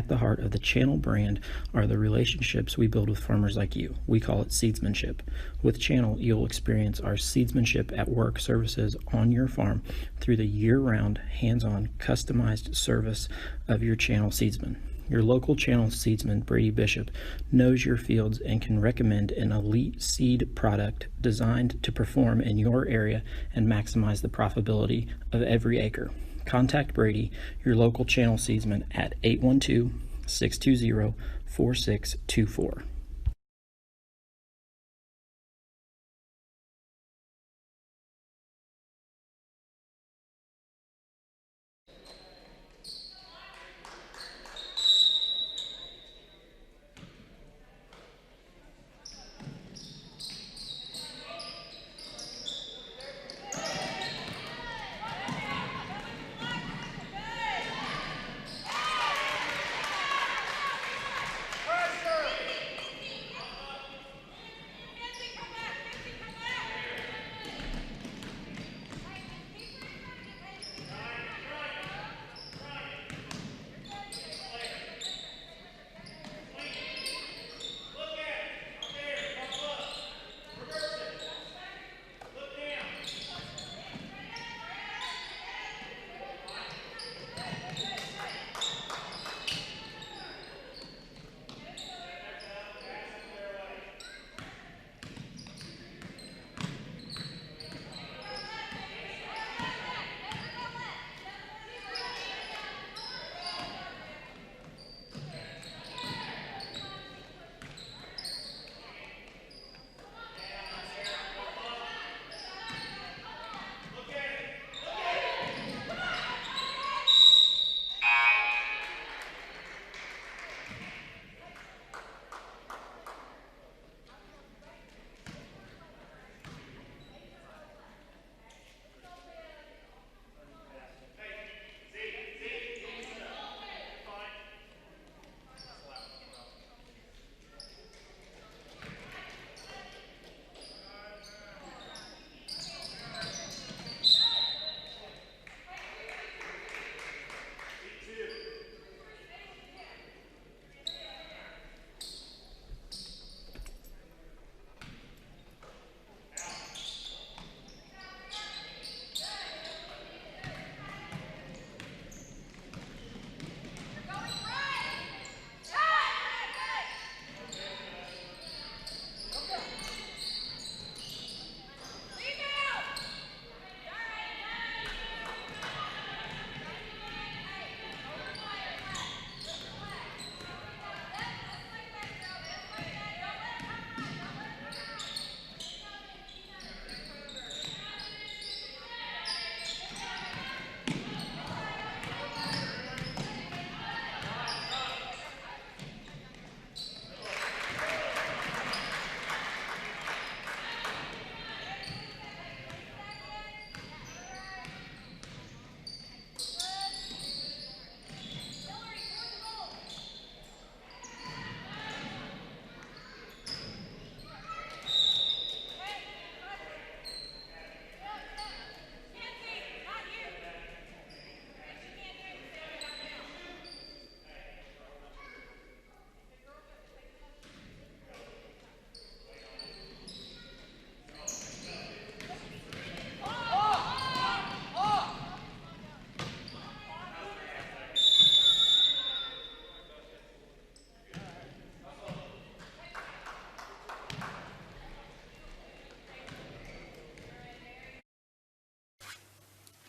At the heart of the Channel brand are the relationships we build with farmers like you. We call it seedsmanship. With Channel, you'll experience our seedsmanship at work services on your farm through the year-round, hands-on, customized service of your Channel seedsman. Your local Channel seedsman, Brady Bishop, knows your fields and can recommend an elite seed product designed to perform in your area and maximize the profitability of every acre. Contact Brady, your local Channel seedsman, at 812-620-4624.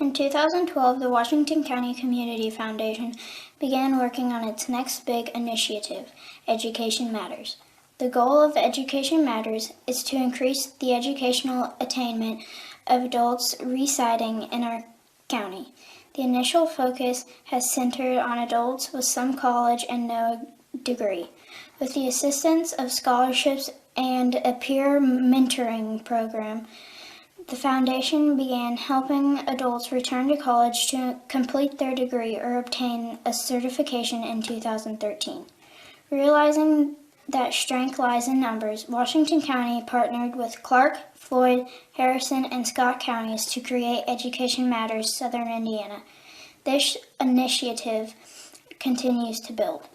In 2012, the Washington County Community Foundation began working on its next big initiative, Education Matters. The goal of Education Matters is to increase the educational attainment of adults residing in our county. The initial focus has centered on adults with some college and no degree. With the assistance of scholarships and a peer mentoring program, the foundation began helping adults return to college to complete their degree or obtain a certification in 2013. Realizing that strength lies in numbers, Washington County partnered with Clark, Floyd, Harrison, and Scott counties to create Education Matters Southern Indiana. This initiative continues to build.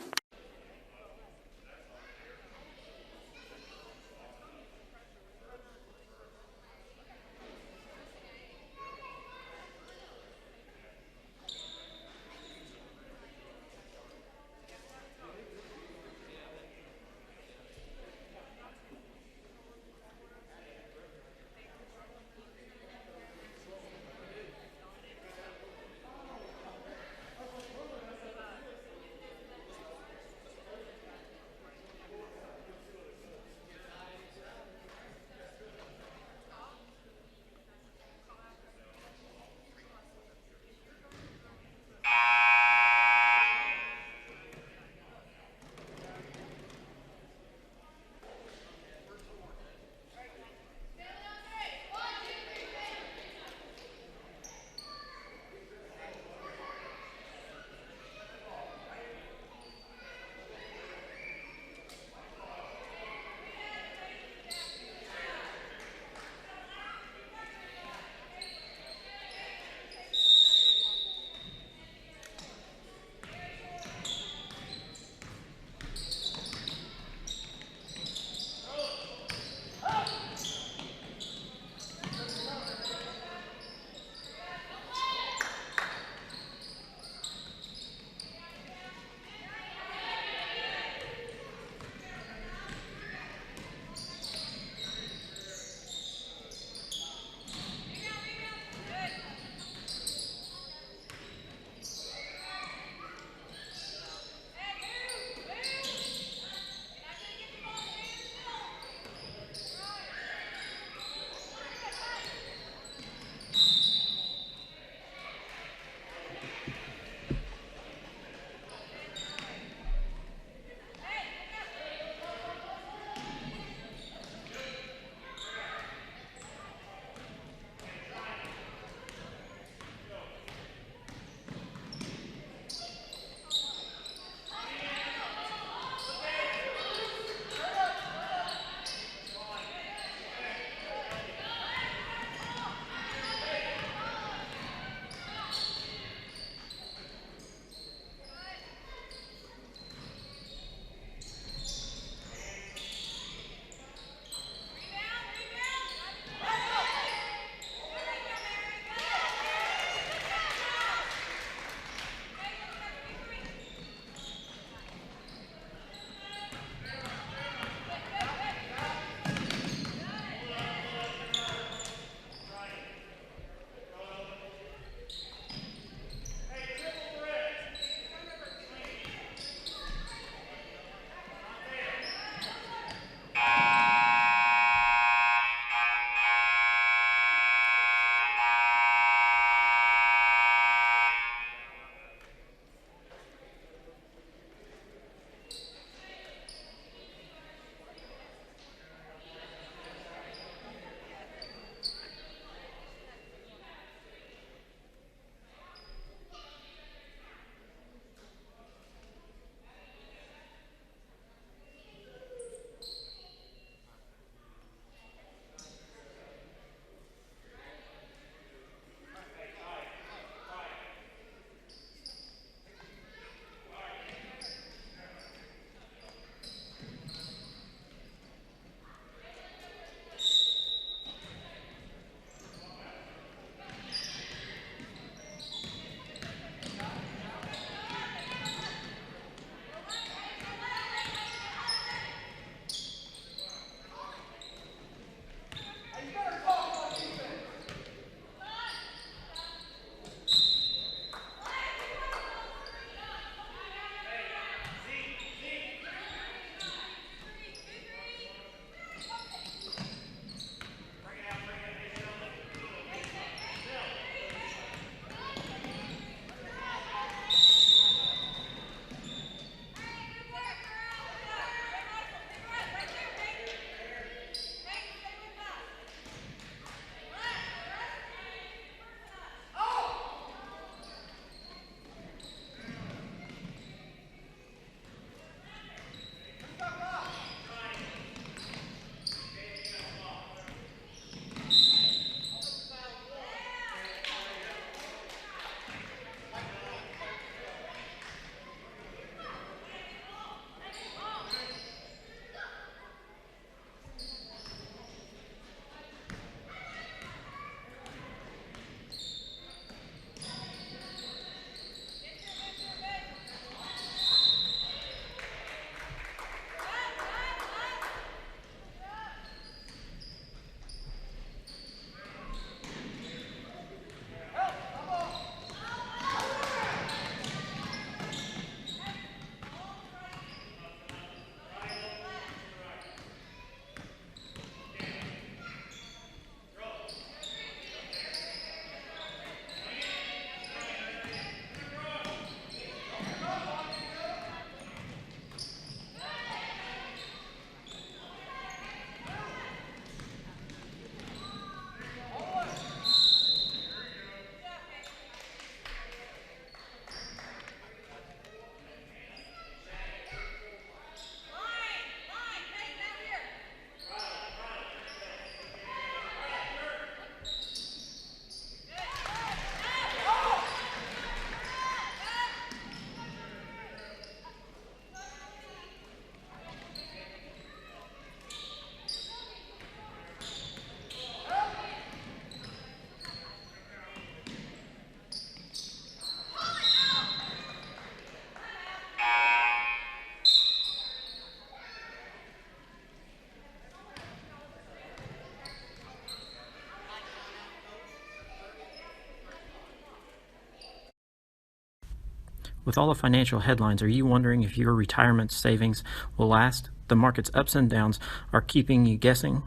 With all the financial headlines, are you wondering if your retirement savings will last? The market's ups and downs are keeping you guessing,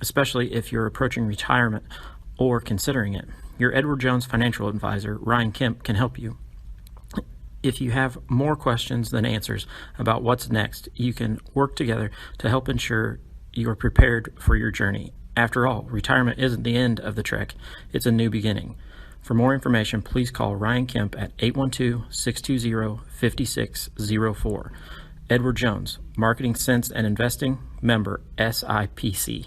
especially if you're approaching retirement or considering it. Your Edward Jones financial advisor, Ryan Kemp, can help you. If you have more questions than answers about what's next, you can work together to help ensure you are prepared for your journey. After all, retirement isn't the end of the trek, it's a new beginning. For more information, please call Ryan Kemp at 812-620-5604. Edward Jones, Marketing Sense and Investing, member SIPC.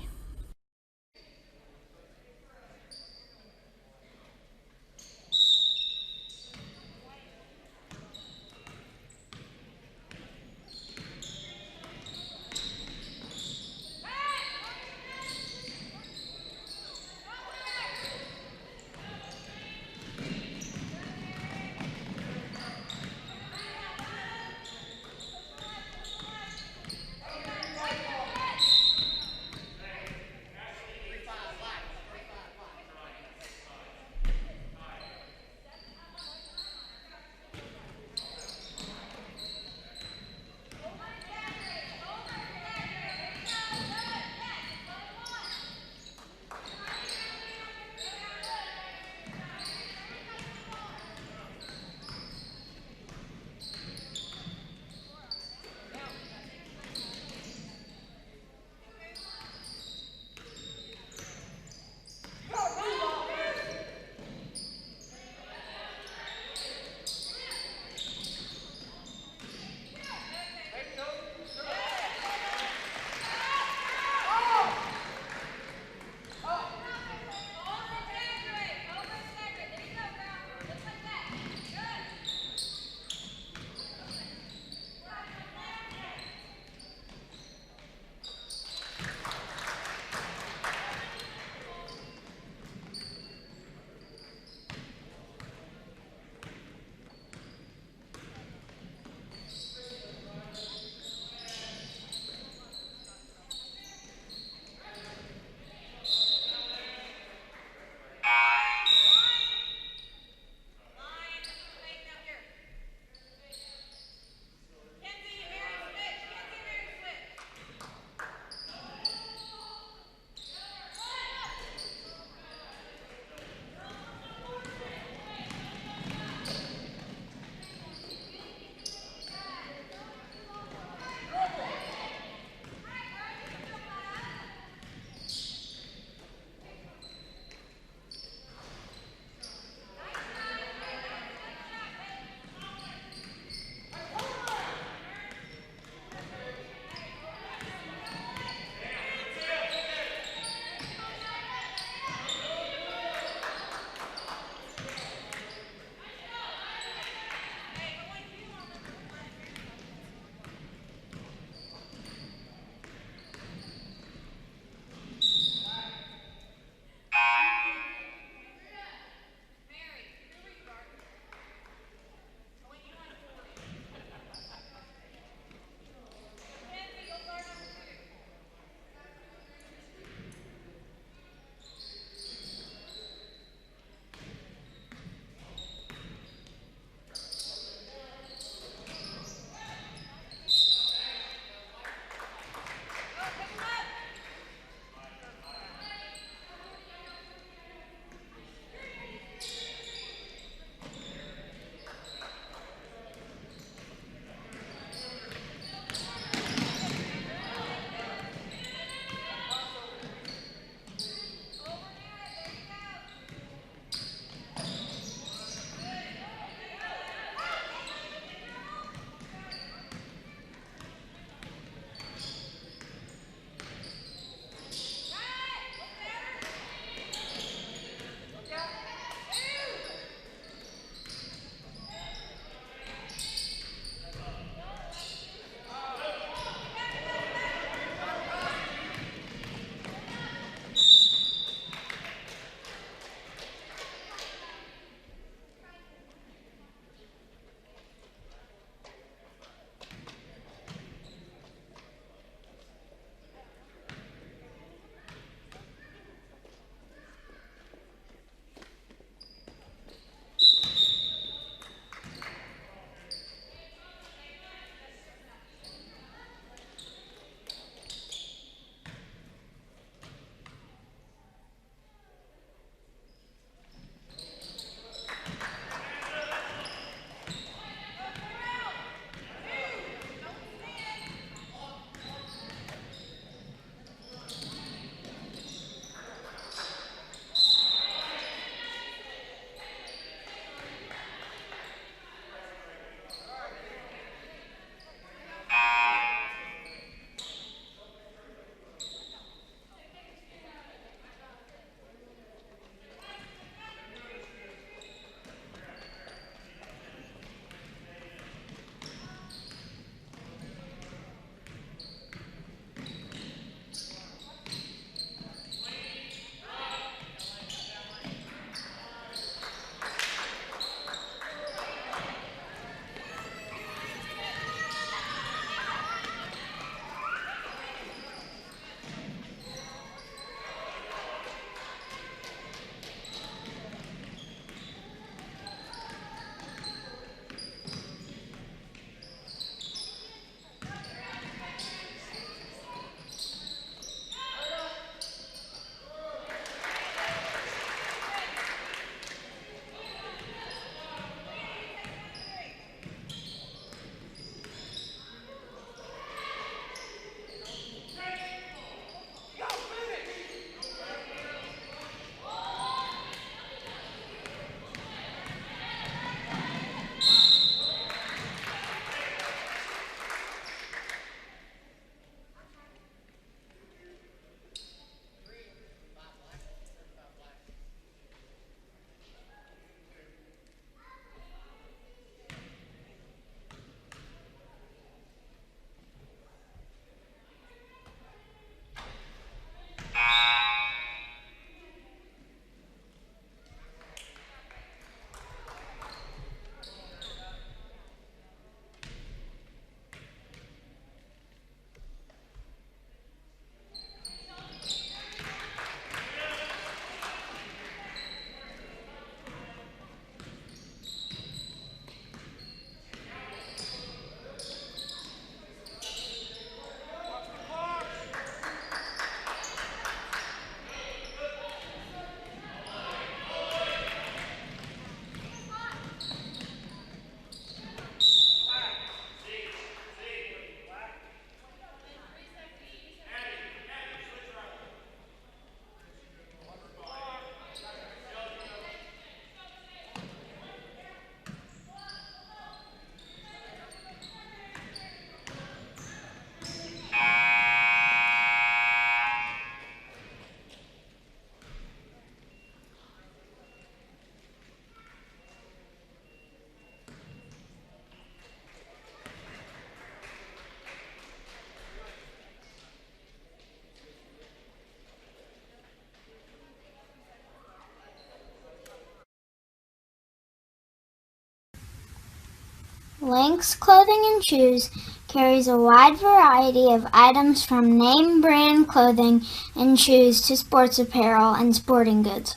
Lynx Clothing and Shoes carries a wide variety of items from name brand clothing and shoes to sports apparel and sporting goods.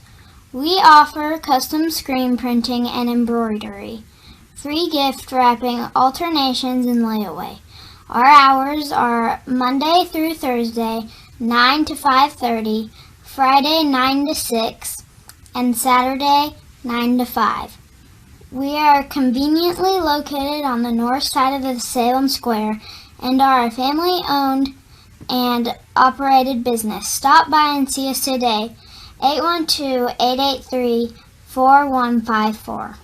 We offer custom screen printing and embroidery, free gift wrapping, alternations, and layaway. Our hours are Monday through Thursday, 9 to 5:30, Friday 9 to 6, and Saturday 9 to 5. We are conveniently located on the north side of the Salem Square and are a family-owned and operated business. Stop by and see us today, 812-883-4154.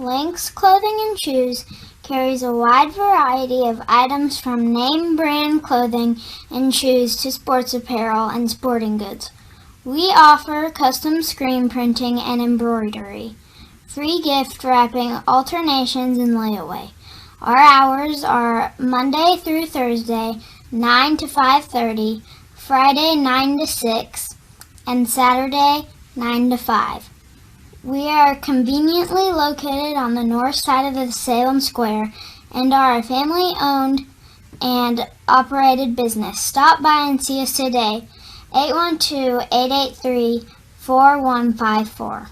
Lynx Clothing and Shoes carries a wide variety of items from name brand clothing and shoes to sports apparel and sporting goods. We offer custom screen printing and embroidery, free gift wrapping, alternations, and layaway. Our hours are Monday through Thursday, 9 to 5:30, Friday 9 to 6, and Saturday 9 to 5. We are conveniently located on the north side of the Salem Square and are a family-owned and operated business. Stop by and see us today. 812-883-4154.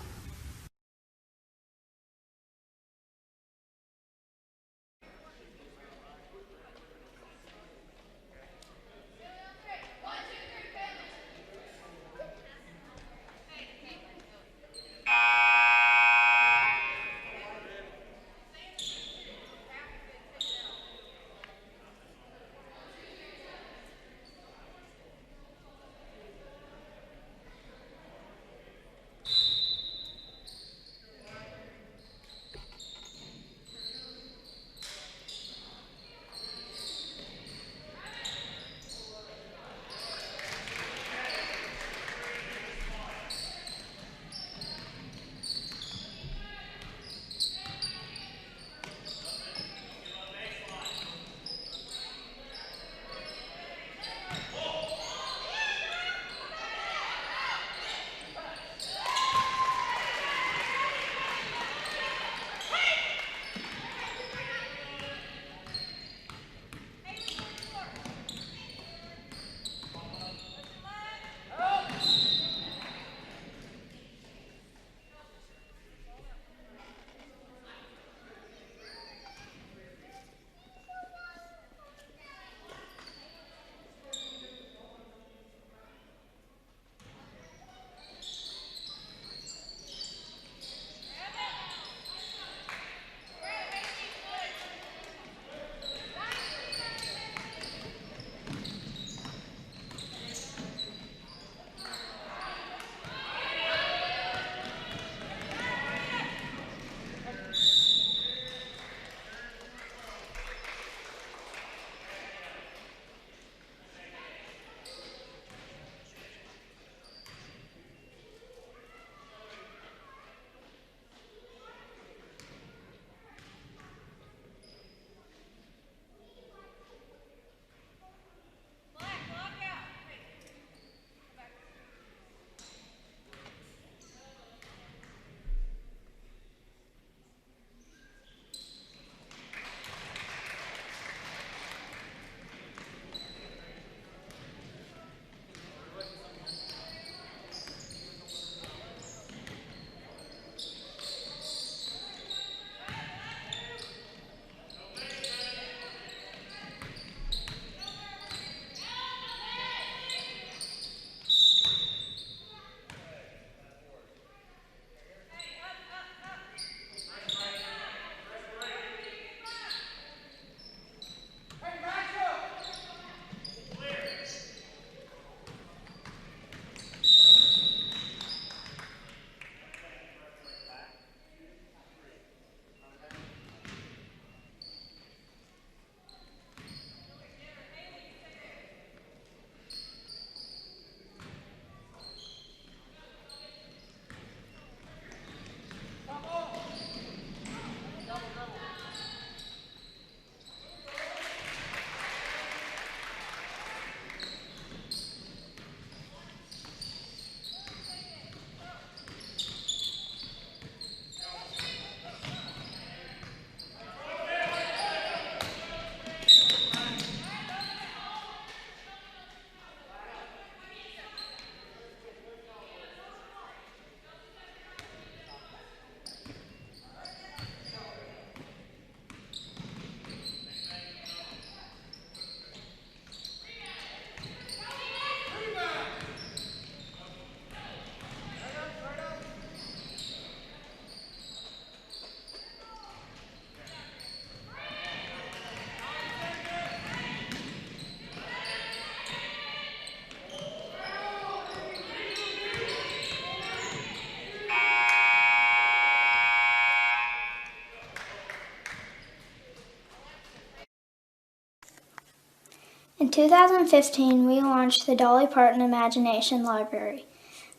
2015, we launched the Dolly Parton Imagination Library.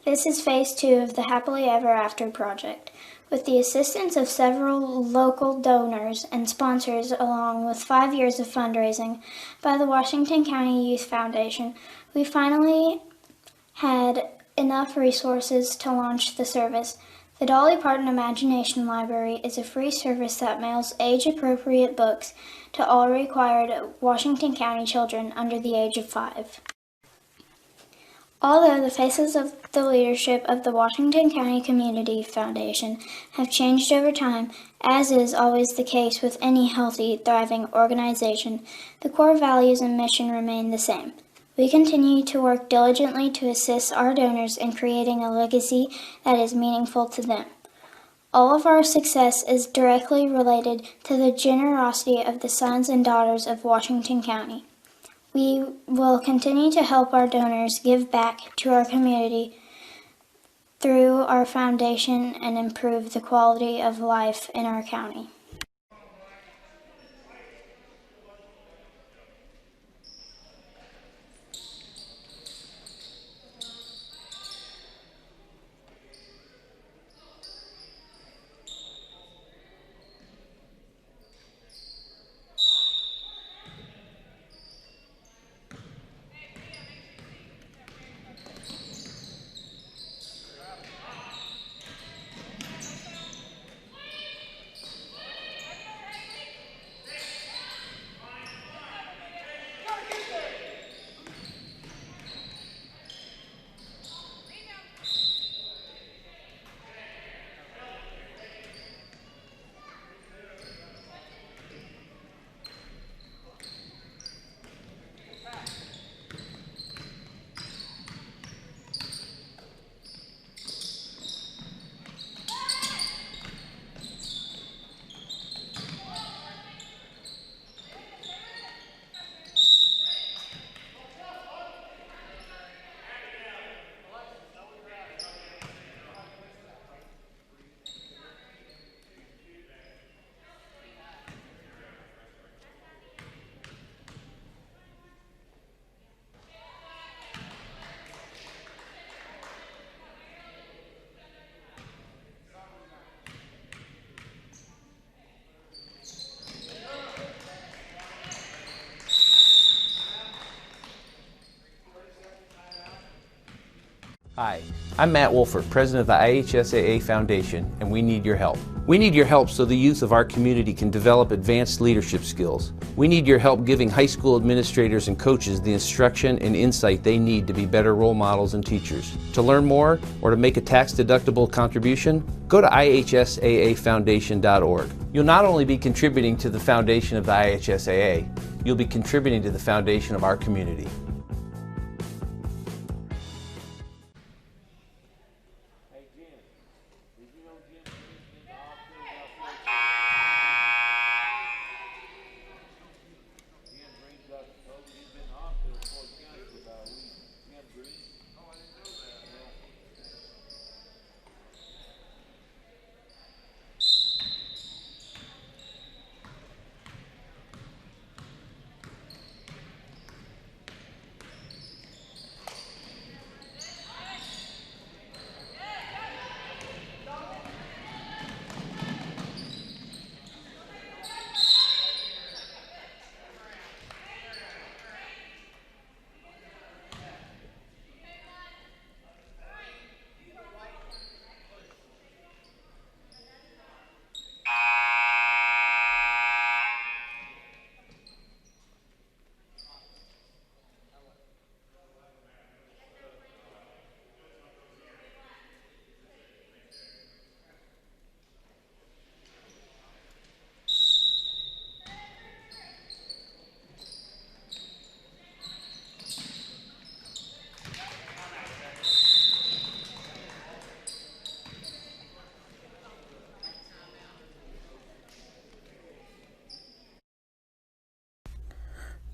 This is phase 2 of the Happily Ever After project. With the assistance of several local donors and sponsors, along with 5 years of fundraising by the Washington County Youth Foundation, we finally had enough resources to launch the service. The Dolly Parton Imagination Library is a free service that mails age-appropriate books to all required Washington County children under the age of 5. Although the faces of the leadership of the Washington County Community Foundation have changed over time, as is always the case with any healthy, thriving organization, the core values and mission remain the same. We continue to work diligently to assist our donors in creating a legacy that is meaningful to them. All of our success is directly related to the generosity of the sons and daughters of Washington County. We will continue to help our donors give back to our community through our foundation and improve the quality of life in our county. Hi, I'm Matt Wolford, president of the IHSAA Foundation, and we need your help. We need your help so the youth of our community can develop advanced leadership skills. We need your help giving high school administrators and coaches the instruction and insight they need to be better role models and teachers. To learn more or to make a tax-deductible contribution, go to ihsaafoundation.org. You'll not only be contributing to the foundation of the IHSAA, you'll be contributing to the foundation of our community.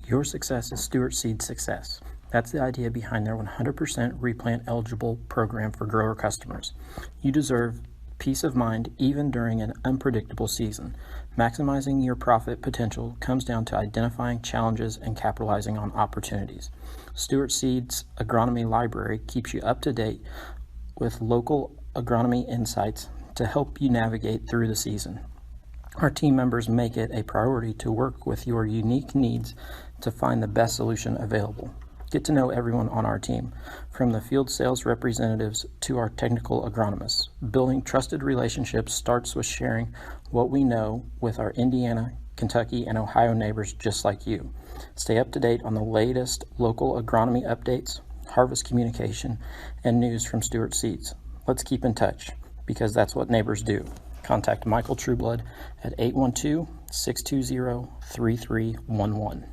Your success is Stewart Seed's success. That's the idea behind their 100% replant eligible program for grower customers. You deserve peace of mind even during an unpredictable season. Maximizing your profit potential comes down to identifying challenges and capitalizing on opportunities. Stewart Seeds Agronomy Library keeps you up to date with local agronomy insights to help you navigate through the season. Our team members make it a priority to work with your unique needs to find the best solution available. Get to know everyone on our team, from the field sales representatives to our technical agronomists. Building trusted relationships starts with sharing what we know with our Indiana, Kentucky, and Ohio neighbors just like you. Stay up to date on the latest local agronomy updates, harvest communication, and news from Stewart Seeds. Let's keep in touch, because that's what neighbors do. Contact Michael Trueblood at 812-620-3311.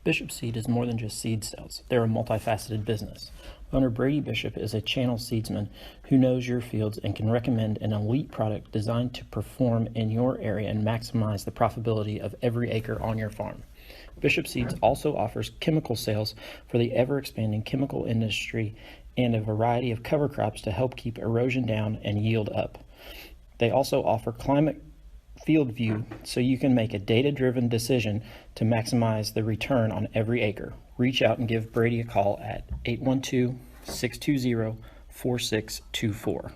Bishop Seed is more than just seed sales. They're a multifaceted business. Owner Brady Bishop is a channel seedsman who knows your fields and can recommend an elite product designed to perform in your area and maximize the profitability of every acre on your farm. Bishop Seeds also offers chemical sales for the ever-expanding chemical industry and a variety of cover crops to help keep erosion down and yield up. They also offer climate field view so you can make a data-driven decision to maximize the return on every acre. Reach out and give Brady a call at 812-620-4624.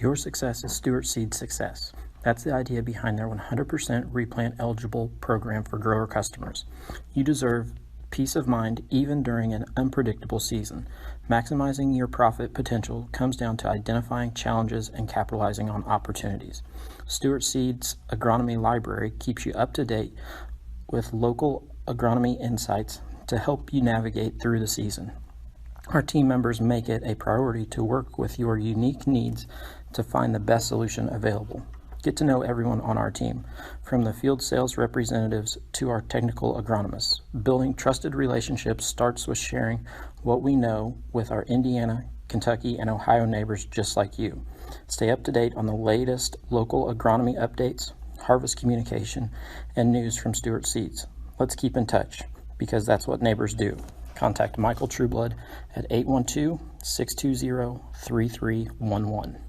Your success is Stewart Seed's success. That's the idea behind their 100% replant eligible program for grower customers. You deserve peace of mind even during an unpredictable season. Maximizing your profit potential comes down to identifying challenges and capitalizing on opportunities. Stewart Seed's agronomy library keeps you up to date with local agronomy insights to help you navigate through the season. Our team members make it a priority to work with your unique needs to find the best solution available. Get to know everyone on our team, from the field sales representatives to our technical agronomists. Building trusted relationships starts with sharing what we know with our Indiana, Kentucky, and Ohio neighbors just like you. Stay up to date on the latest local agronomy updates, harvest communication, and news from Stewart Seeds. Let's keep in touch, because that's what neighbors do. Contact Michael Trueblood at 812-620-3311.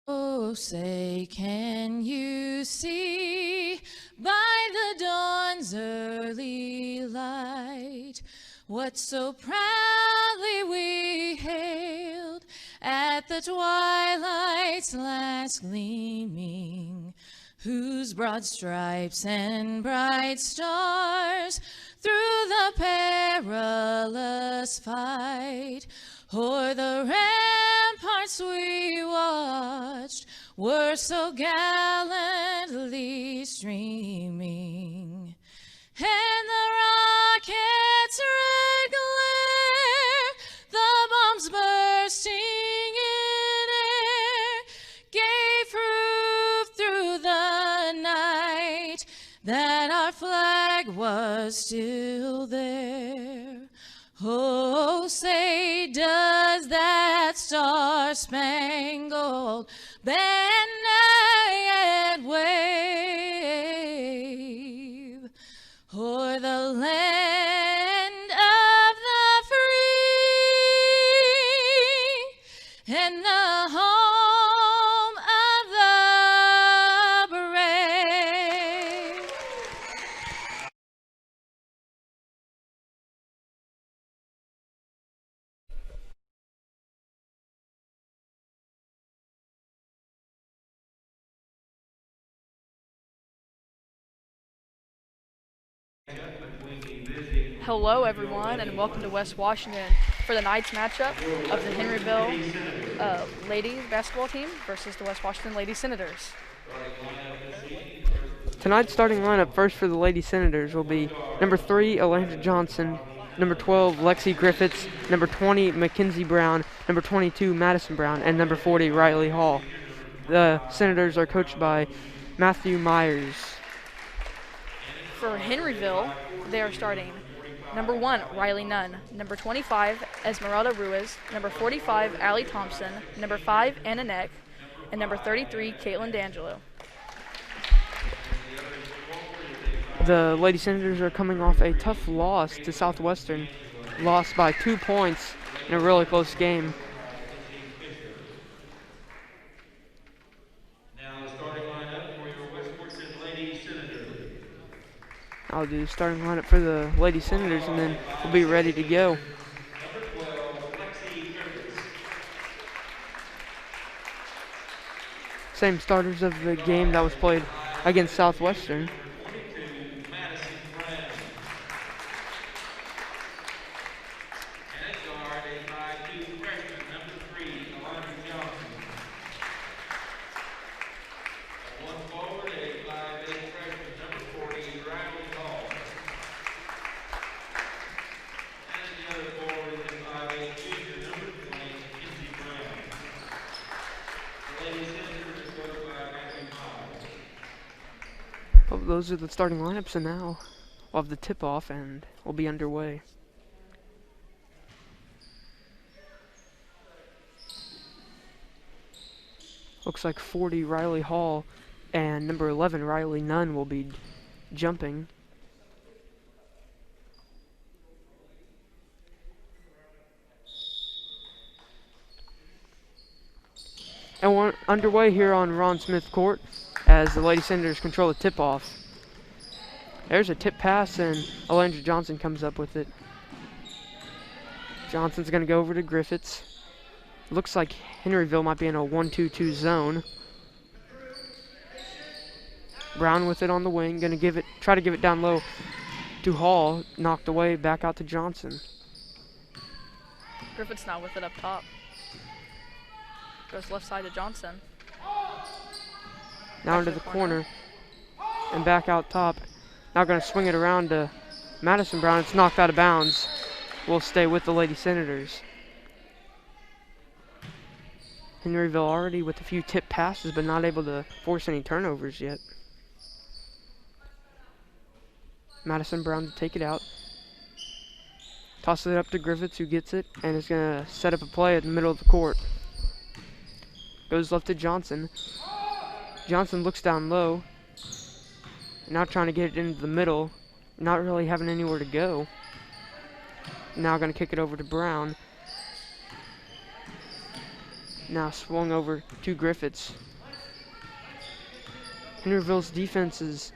Oh, say, can you see by the dawn's early light what so proudly we hailed at the twilight's last gleaming, whose broad stripes and bright stars through the perilous fight o'er the ramparts we watched were so gallantly streaming, and the rocket's red glare, the bombs bursting in air, gave proof through the night that our flag was still there. Oh, say, does that star-spangled banner yet wave o'er the land of the free and the home of the brave? Hello everyone and welcome to West Washington for the night's matchup of the Henryville ladies basketball team versus the West Washington Lady Senators. Tonight's starting lineup first for the Lady Senators will be number 3, Alondra Johnson, number 12, Lexi Griffiths, number 20, Mackenzie Brown, number 22, Madison Brown, and number 40, Riley Hall. The Senators are coached by Matthew Myers. For Henryville, they are starting number 1, Riley Nunn, number 25, Esmeralda Ruiz, number 45, Allie Thompson, number 5, Anna Neck, and number 33, Caitlin D'Angelo. The Lady Senators are coming off a tough loss to Southwestern, lost by 2 points in a really close game. Now the starting lineup for your West Washington Lady Senators. I'll do the starting lineup for the Lady Senators and then we'll be ready to go. Number 12, Lexi Griffiths. Same starters of the game that was played against Southwestern. 22, Madison Brown. And at guard, a 5'2" freshman, number 3, Alondra Johnson. At one forward, a 5'8" freshman, number 40, Riley Hall. And the other forward is a 5'8" junior, number 20, Mackenzie Brown. The Lady Senators are coached by Matthew Myers. Well, those are the starting lineups, and now we'll have the tip-off and we'll be underway. Looks like 40 Riley Hall and number 11 Riley Nunn will be jumping. And we're underway here on Ron Smith Court as the Lady Senators control the tip-off. There's a tip pass and Alondra Johnson comes up with it. Johnson's going to go over to Griffiths. Looks like Henryville might be in a 1-2-2 zone. Brown with it on the wing, going to try to give it down low to Hall. Knocked away, back out to Johnson. Griffith's not with it up top. Goes left side to Johnson. Now into the corner and back out top. Now going to swing it around to Madison Brown. It's knocked out of bounds. Will stay with the Lady Senators. Henryville already with a few tip passes, but not able to force any turnovers yet. Madison Brown to take it out. Tosses it up to Griffiths, who gets it, and is going to set up a play in the middle of the court. Goes left to Johnson. Johnson looks down low. Now trying to get it into the middle. Not really having anywhere to go. Now going to kick it over to Brown. Now swung over to Griffiths. Henryville's defense has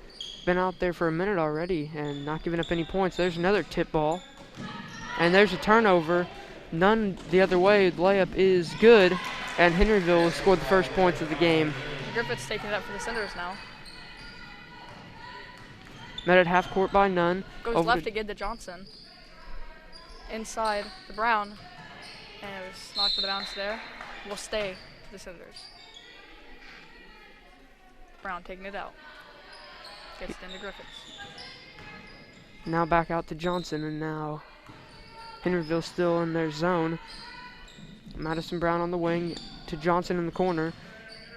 been out there for a minute already and not giving up any points. There's another tip ball. And there's a turnover. None the other way. Layup is good. And Henryville scored the first points of the game. Griffiths taking it up for the Senators now. Met at half court by Nunn. Goes Over left again to Johnson. Inside to Brown. And it was knocked out of bounds there. Will stay to the Senators. Brown taking it out. Gets it into Griffiths. Now back out to Johnson, and now Henryville still in their zone. Madison Brown on the wing to Johnson in the corner.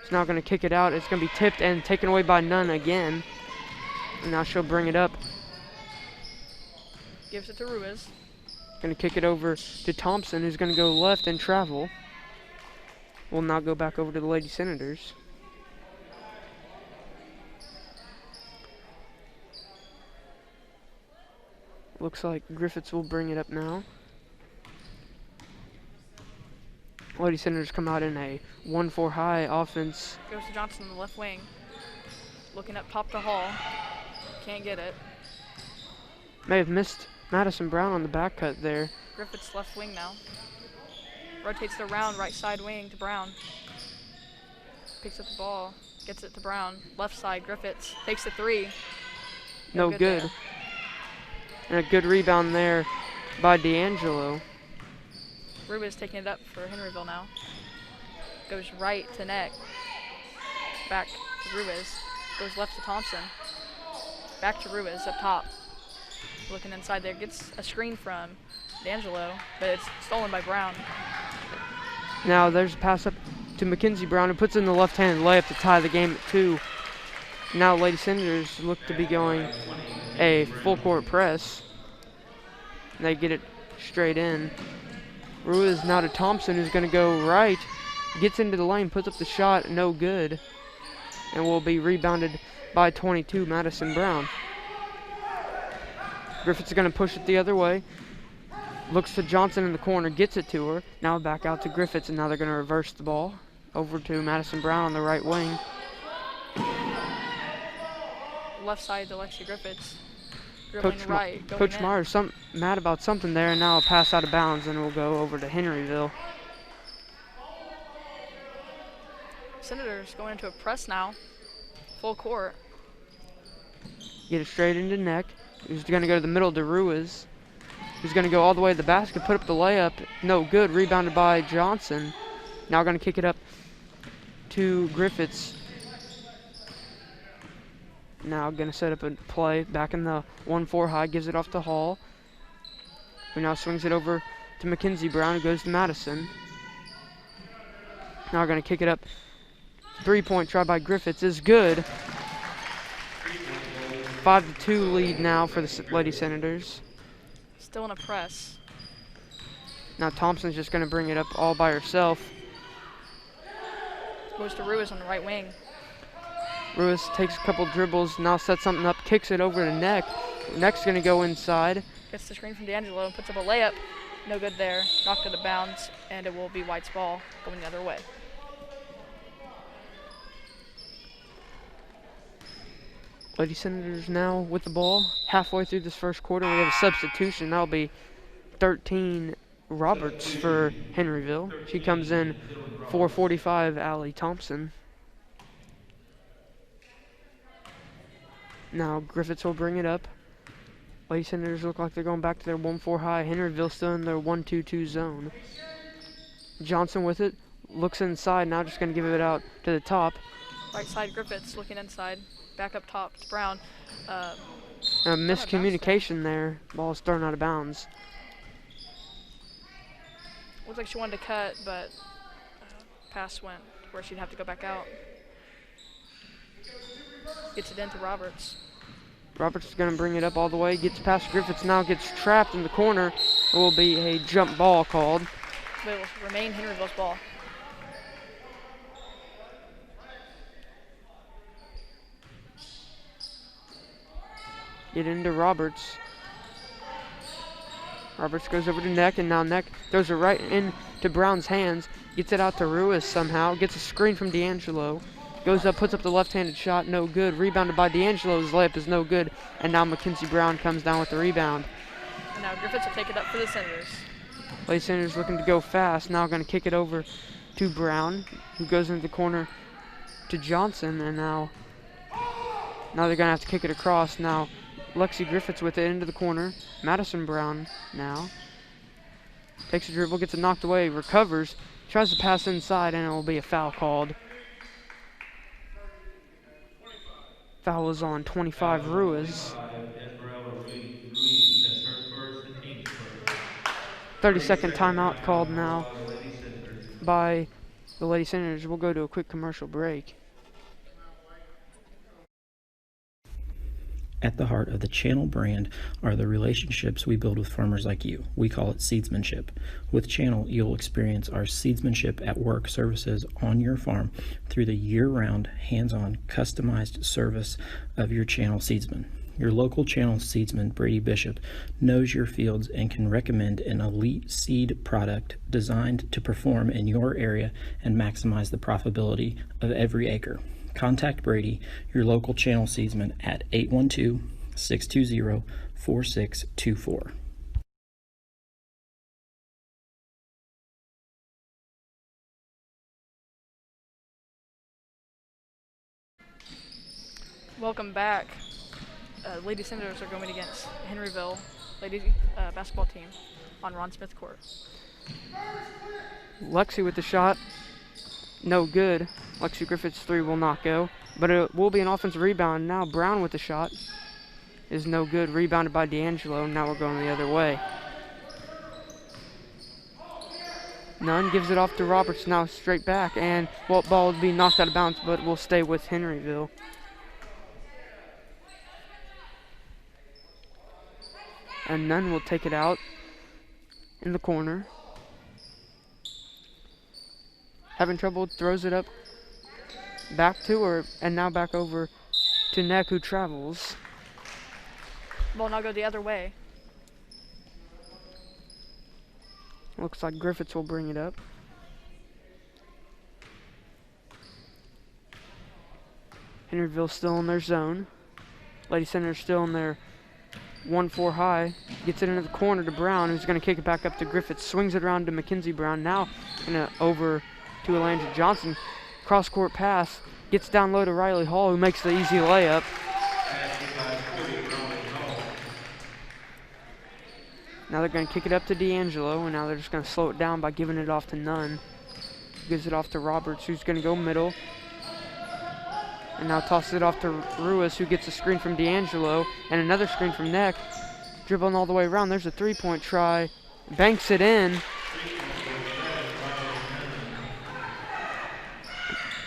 He's now going to kick it out. It's going to be tipped and taken away by Nunn again. And now she'll bring it up. Gives it to Ruiz. Going to kick it over to Thompson, who's going to go left and travel. Will now go back over to the Lady Senators. Looks like Griffiths will bring it up now. Lady Senators come out in a 1-4 high offense. Goes to Johnson on the left wing. Looking up top to Hall. Can't get it. May have missed Madison Brown on the back cut there. Griffiths left wing now. Rotates it around right side wing to Brown. Picks up the ball. Gets it to Brown. Left side, Griffiths. Takes the three. No good. There. And a good rebound there by D'Angelo. Ruiz taking it up for Henryville now. Goes right to Neck. Back to Ruiz. Goes left to Thompson. Back to Ruiz up top. Looking inside there. Gets a screen from D'Angelo, but it's stolen by Brown. Now there's a pass up to Mackenzie Brown, who puts in the left-handed layup to tie the game at 2. Now Lady Senators look to be going a full-court press. They get it straight in. Ruiz now to Thompson, who's going to go right. Gets into the lane, puts up the shot, no good. And will be rebounded by 22, Madison Brown. Griffiths is going to push it the other way. Looks to Johnson in the corner, gets it to her. Now back out to Griffiths, and now they're going to reverse the ball. Over to Madison Brown on the right wing. Left side to Alexia Griffiths. Dribbling right, going Coach in. Myers mad about something there, and now a pass out of bounds, and we'll go over to Henryville. Senators going into a press now. Full court. Get it straight into Neck. He's going to go to the middle to Ruiz. He's going to go all the way to the basket, put up the layup. No good. Rebounded by Johnson. Now going to kick it up to Griffiths. Now going to set up a play back in the 1-4 high. Gives it off to Hall, who now swings it over to Mackenzie Brown, who goes to Madison. Now going to kick it up. 3-point try by Griffiths is good. 5-2 lead now for the Lady Senators. Still in a press. Now Thompson's just going to bring it up all by herself. Goes to Ruiz on the right wing. Ruiz takes a couple dribbles, now sets something up, kicks it over to Neck. Neck's going to go inside. Gets the screen from D'Angelo and puts up a layup. No good there. Knocked out of bounds, and it will be White's ball going the other way. Lady Senators now with the ball. Halfway through this first quarter, we have a substitution. That'll be 13 Roberts for Henryville. She comes in for 45, Allie Thompson. Now Griffiths will bring it up. Lady Senators look like they're going back to their 1-4 high. Henryville still in their 1-2-2 zone. Johnson with it. Looks inside. Now just going to give it out to the top. Right side, Griffiths looking inside. Back up top to Brown. Miscommunication there. Ball is thrown out of bounds. Looks like she wanted to cut, but pass went where she'd have to go back out. Gets it into Roberts. Roberts is going to bring it up all the way. Gets past Griffiths. Now gets trapped in the corner. It will be a jump ball called. But it will remain Henryville's ball. Get into Roberts. Roberts goes over to Neck, and now Neck throws it right into Brown's hands. Gets it out to Ruiz somehow. Gets a screen from D'Angelo. Goes up, puts up the left-handed shot, no good. Rebounded by D'Angelo's layup is no good. And now Mackenzie Brown comes down with the rebound. And now Griffiths will take it up for the Senators. Lady Senators looking to go fast. Now going to kick it over to Brown, who goes into the corner to Johnson. And now they're going to have to kick it across. Now Lexi Griffiths with it into the corner. Madison Brown now takes a dribble, gets it knocked away, recovers, tries to pass inside, and it will be a foul called. Foul is on 25 Ruiz. 30-second timeout called now by the Lady Senators. We'll go to a quick commercial break. At the heart of the Channel brand are the relationships we build with farmers like you. We call it seedsmanship. With Channel, you'll experience our seedsmanship at work services on your farm through the year-round, hands-on, customized service of your Channel seedsman. Your local Channel seedsman, Brady Bishop, knows your fields and can recommend an elite seed product designed to perform in your area and maximize the profitability of every acre. Contact Brady, your local Channel seedsman, at 812-620-4624. Welcome back. Lady Senators are going against Henryville ladies basketball team on Ron Smith Court. Lexi with the shot. No good. Lexi Griffith's three will not go, but it will be an offensive rebound. Now Brown with the shot is no good. Rebounded by D'Angelo. Now we're going the other way. Nunn gives it off to Roberts. Now straight back, and ball will be knocked out of bounds, but will stay with Henryville. And Nunn will take it out in the corner. Having trouble, throws it up back to her, and now back over to Neck, who travels. Ball now go the other way. Looks like Griffiths will bring it up. Henryville still in their zone. Lady Senators still in their 1-4 high. Gets it into the corner to Brown, who's going to kick it back up to Griffiths. Swings it around to Mackenzie Brown. Now over to Alandra Johnson. Cross-court pass. Gets down low to Riley Hall, who makes the easy layup. Now they're going to kick it up to D'Angelo, and now they're just going to slow it down by giving it off to Nunn. Gives it off to Roberts, who's going to go middle. And now tosses it off to Ruiz, who gets a screen from D'Angelo, and another screen from Neck. Dribbling all the way around. There's a three-point try. Banks it in.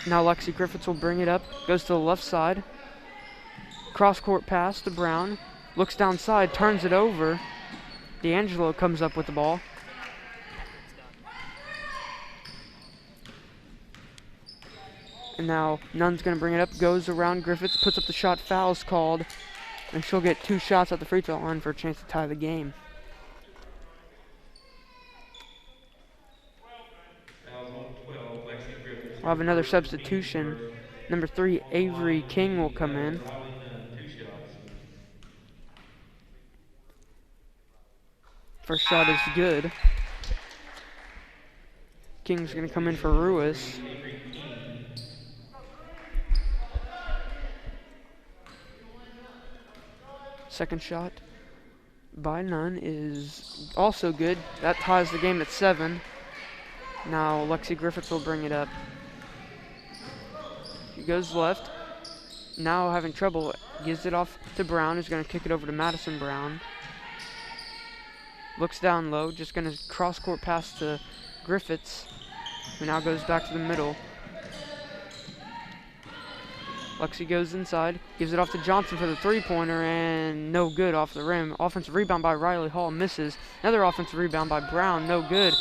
Now Lexi Griffiths will bring it up. Goes to the left side. Cross-court pass to Brown. Looks downside, turns it over. D'Angelo comes up with the ball. And now Nunn's going to bring it up, goes around Griffiths, puts up the shot, foul's called, and she'll get 2 shots at the free throw line for a chance to tie the game. We'll have another substitution. Number 3, Avery King will come in. First shot is good. King's going to come in for Ruiz. Second shot by Nunn is also good. That ties the game at 7. Now Lexi Griffiths will bring it up. He goes left. Now having trouble. Gives it off to Brown, who's going to kick it over to Madison Brown. Looks down low. Just going to cross-court pass to Griffiths, who now goes back to the middle. Lexi goes inside, gives it off to Johnson for the three-pointer, and no good off the rim. Offensive rebound by Riley Hall, misses. Another offensive rebound by Brown, no good.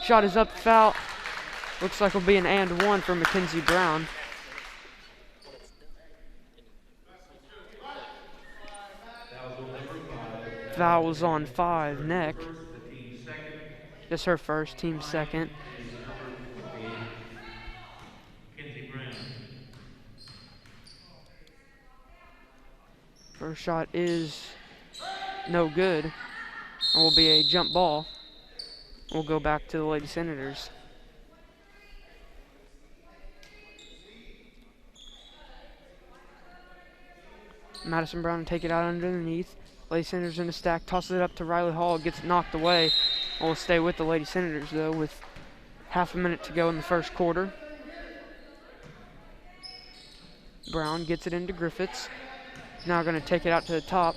Shot is up, foul. Looks like it'll be an and one for Mackenzie Brown. Foul was on 5, Neck. Just her first, team second. First shot is no good. And will be a jump ball. We'll go back to the Lady Senators. Madison Brown will take it out underneath. Lady Senators in the stack, tosses it up to Riley Hall, gets it knocked away. We'll stay with the Lady Senators though with half a minute to go in the first quarter. Brown gets it into Griffiths. Now going to take it out to the top.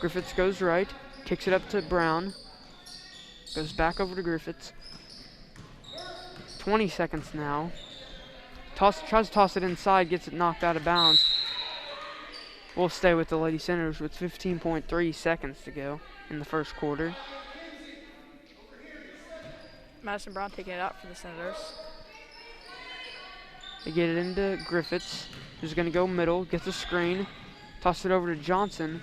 Griffiths goes right, kicks it up to Brown, goes back over to Griffiths. 20 seconds now. Tries to toss it inside, gets it knocked out of bounds. We'll stay with the Lady Senators with 15.3 seconds to go in the first quarter. Madison Brown taking it out for the Senators. They get it into Griffiths, who's going to go middle, gets a screen, toss it over to Johnson.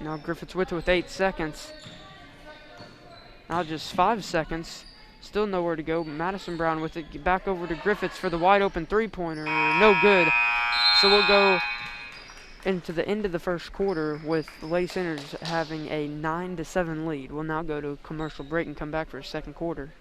Now Griffiths with it with 8 seconds. Now just 5 seconds. Still nowhere to go. Madison Brown with it. Back over to Griffiths for the wide open three-pointer. No good. So we'll go into the end of the first quarter with the Lady Senators having a 9-7 lead. We'll now go to a commercial break and come back for a second quarter.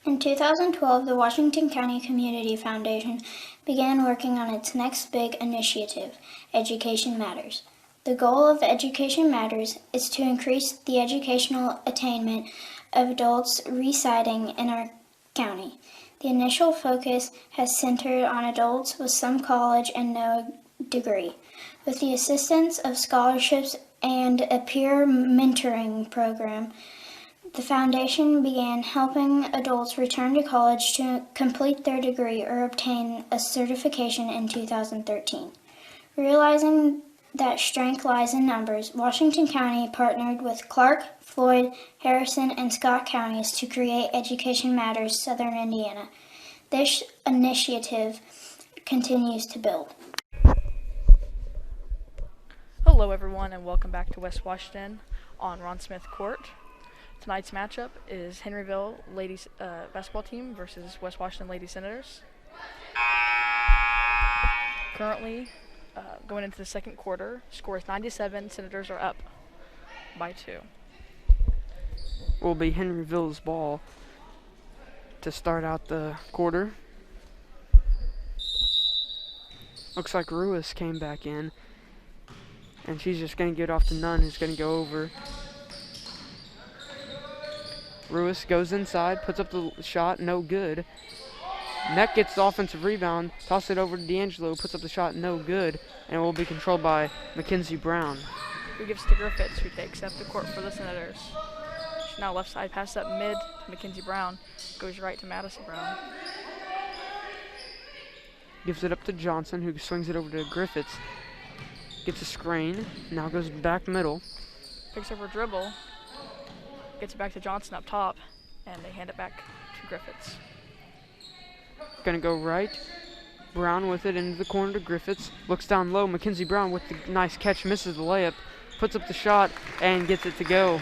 In 2012, the Washington County Community Foundation began working on its next big initiative, Education Matters. The goal of Education Matters is to increase the educational attainment of adults residing in our county. The initial focus has centered on adults with some college and no degree. With the assistance of scholarships and a peer mentoring program, the foundation began helping adults return to college to complete their degree or obtain a certification in 2013. Realizing that strength lies in numbers, Washington County partnered with Clark, Floyd, Harrison, and Scott counties to create Education Matters Southern Indiana. This initiative continues to build. Hello everyone and welcome back to West Washington on Ron Smith Court. Tonight's matchup is Henryville ladies basketball team versus West Washington Lady Senators. Currently, going into the second quarter, score is 97, Senators are up by 2. Will be Henryville's ball to start out the quarter. Looks like Ruiz came back in, and she's just going to get off to Nunn, who's going to go over. Ruiz goes inside, puts up the shot, no good. Neck gets the offensive rebound, toss it over to D'Angelo, puts up the shot, no good, and it will be controlled by Mackenzie Brown. Who gives to Griffiths, who takes up the court for the Senators. She's now left side, passes up mid to Mackenzie Brown, goes right to Madison Brown. Gives it up to Johnson, who swings it over to Griffiths. Gets a screen, now goes back middle. Picks up her dribble, gets it back to Johnson up top, and they hand it back to Griffiths. Gonna go right. Brown with it into the corner to Griffiths. Looks down low. Mackenzie Brown with the nice catch, misses the layup. Puts up the shot and gets it to go.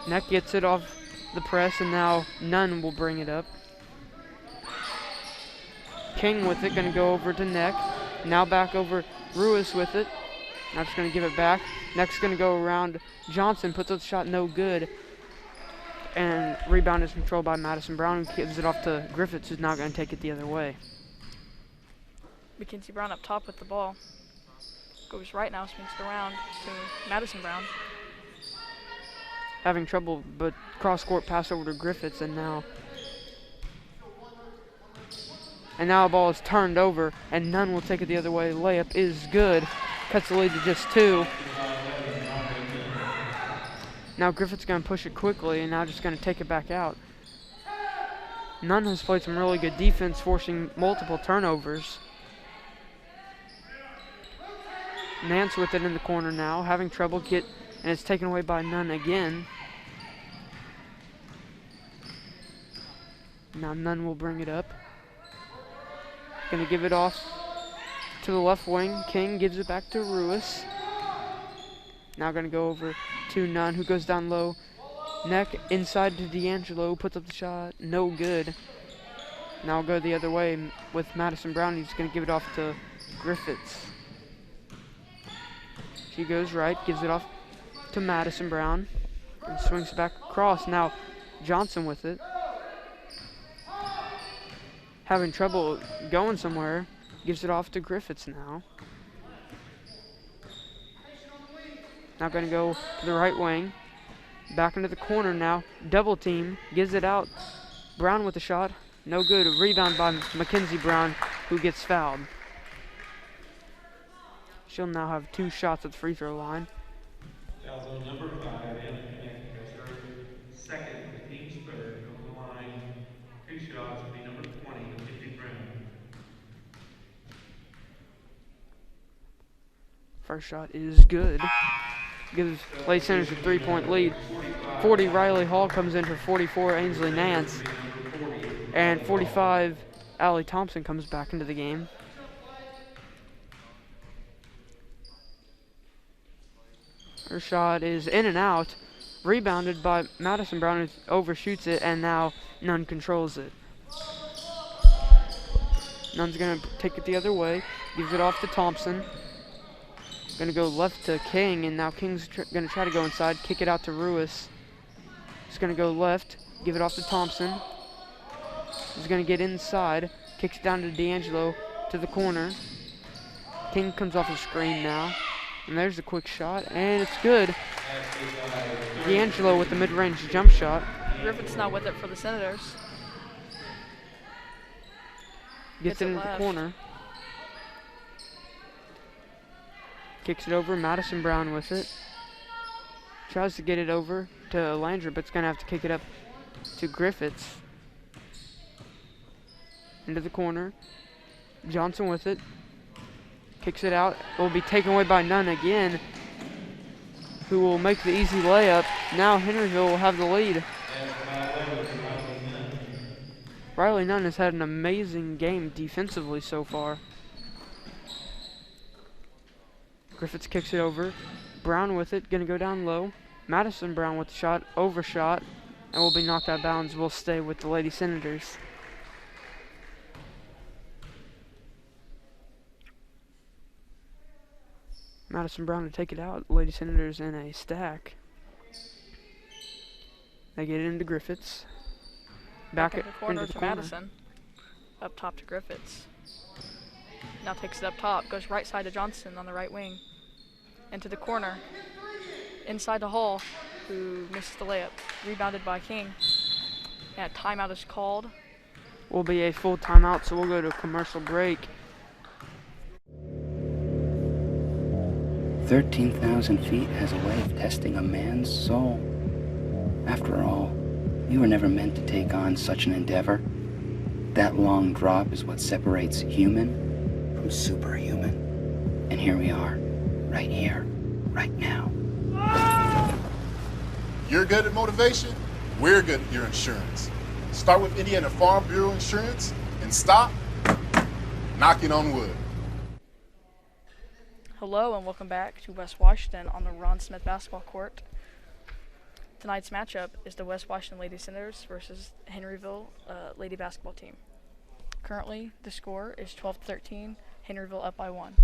Neck gets it off the press, and now Nunn will bring it up. King with it, gonna go over to Neck. Now back over Ruiz with it. Now just gonna give it back. Neck's gonna go around Johnson, puts up the shot, no good. And rebound is controlled by Madison Brown, who gives it off to Griffiths, who's now gonna take it the other way. Mackenzie Brown up top with the ball. Goes right now, swings it around to Madison Brown. Having trouble, but cross-court pass over to Griffiths, and now a ball is turned over, and Nunn will take it the other way. Layup is good. Cuts the lead to just 2. Now Griffith's going to push it quickly, and now just going to take it back out. Nunn has played some really good defense, forcing multiple turnovers. Nance with it in the corner now, having trouble, and it's taken away by Nunn again. Now Nunn will bring it up. Going to give it off to the left wing. King gives it back to Ruiz. Now going to go over to Nunn, who goes down low. Neck inside to D'Angelo, puts up the shot. No good. Now I'll go the other way with Madison Brown. He's going to give it off to Griffiths. She goes right, gives it off to Madison Brown, and swings back across. Now Johnson with it. Having trouble going somewhere. Gives it off to Griffiths now. Now going to go to the right wing. Back into the corner now. Double team. Gives it out. Brown with the shot. No good. A rebound by Mackenzie Brown, who gets fouled. She'll now have 2 shots at the free throw line. Foul zone number 5, Anna Connect has her second, the team's third. Over the line, 2 shots will be number 20, Mackenzie Brown. First shot is good. Gives Lady Senators a 3-point lead. 40 Riley Hall comes in for 44 Ainsley Nance. And 45 Allie Thompson comes back into the game. Her shot is in and out. Rebounded by Madison Brown, who overshoots it, and now Nunn controls it. Nunn's going to take it the other way. Gives it off to Thompson. Going to go left to King, and now King's going to try to go inside, kick it out to Ruiz. He's going to go left, give it off to Thompson. He's going to get inside, kicks it down to D'Angelo to the corner. King comes off the screen now, and there's a quick shot, and it's good. D'Angelo with the mid-range jump shot. Griffith's not with it for the Senators. Gets it into the corner. Kicks it over, Madison Brown with it. Tries to get it over to Landry, but it's going to have to kick it up to Griffiths. Into the corner. Johnson with it. Kicks it out. It will be taken away by Nunn again, who will make the easy layup. Now Henryville will have the lead. Riley Nunn has had an amazing game defensively so far. Griffiths kicks it over. Brown with it, gonna go down low. Madison Brown with the shot, overshot, and will be knocked out of bounds. Will stay with the Lady Senators. Madison Brown to take it out. Lady Senators in a stack. They get it into Griffiths. Back in the corner to Madison. Up top to Griffiths. Now takes it up top. Goes right side to Johnson on the right wing. Into the corner. Inside to Hall, who misses the layup. Rebounded by King. And a timeout is called. Will be a full timeout, so we'll go to a commercial break. 13,000 feet has a way of testing a man's soul. After all, you were never meant to take on such an endeavor. That long drop is what separates human from superhuman. And here we are, right here, right now. You're good at motivation, we're good at your insurance. Start with Indiana Farm Bureau Insurance and stop knocking on wood. Hello and welcome back to West Washington on the Ron Smith basketball court. Tonight's matchup is the West Washington Lady Senators versus Henryville Lady basketball team. Currently, the score is 12-13, Henryville up by 1.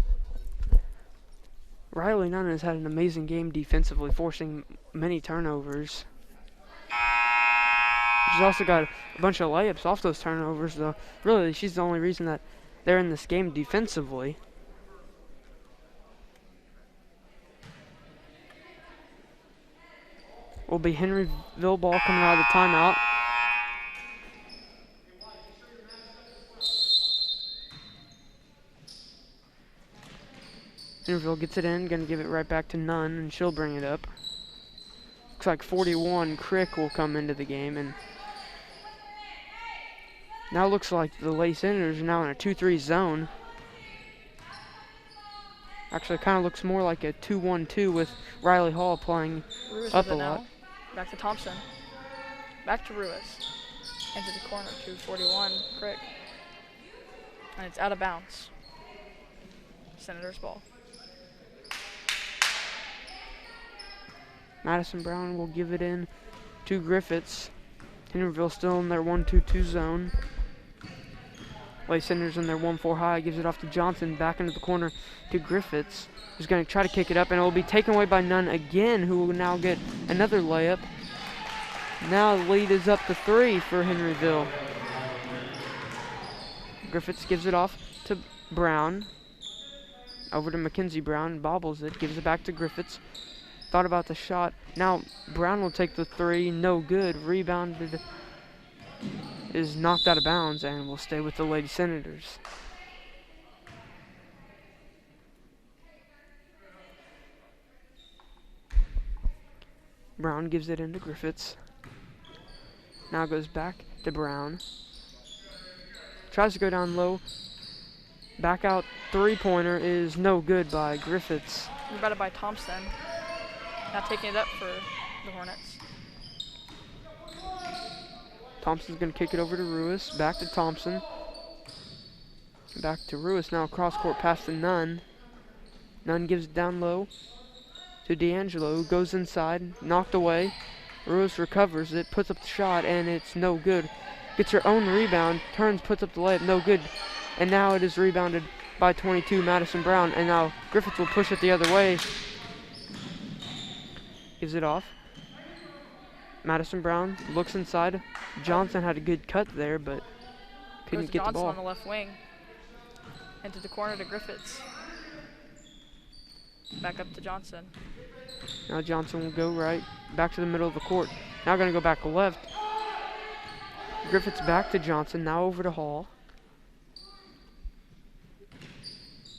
Riley Nunn has had an amazing game defensively, forcing many turnovers. She's also got a bunch of layups off those turnovers, though. Really, she's the only reason that they're in this game defensively. Will be Henryville ball coming out of the timeout. Henryville gets it in, gonna give it right back to Nunn, and she'll bring it up. Looks like 41 Crick will come into the game, and now looks like the Lady Senators are now in a 2-3 zone. Actually, it kind of looks more like a 2-1-2 with Riley Hall playing Ruiz up a lot. lot. Back to Thompson. Back to Ruiz. Into the corner to 41 Crick. And it's out of bounds. Senators ball. Madison Brown will give it in to Griffiths. Henryville still in their 1-2-2 zone. Lady Senators in their 1-4 high. Gives it off to Johnson. Back into the corner to Griffiths, who's going to try to kick it up, and it will be taken away by Nunn again, who will now get another layup. Now the lead is up to 3 for Henryville. Griffiths gives it off to Brown. Over to Mackenzie Brown. Bobbles it. Gives it back to Griffiths. Thought about the shot. Now Brown will take the 3. No good. Rebounded. Is knocked out of bounds and will stay with the Lady Senators. Brown gives it into Griffiths. Now goes back to Brown. Tries to go down low. Back out 3-pointer is no good by Griffiths. Rebounded by Thompson. Now taking it up for the Hornets. Thompson's going to kick it over to Ruiz. Back to Thompson. Back to Ruiz. Now cross court pass to Nunn. Nunn gives it down low to D'Angelo, who goes inside. Knocked away. Ruiz recovers it. Puts up the shot, and it's no good. Gets her own rebound. Turns, puts up the layup. No good. And now it is rebounded by 22, Madison Brown. And now Griffiths will push it the other way. Gives it off. Madison Brown looks inside. Johnson had a good cut there, but couldn't get the ball. Johnson on the left wing. Into the corner to Griffiths. Back up to Johnson. Now Johnson will go right. Back to the middle of the court. Now going to go back left. Griffiths back to Johnson. Now over to Hall.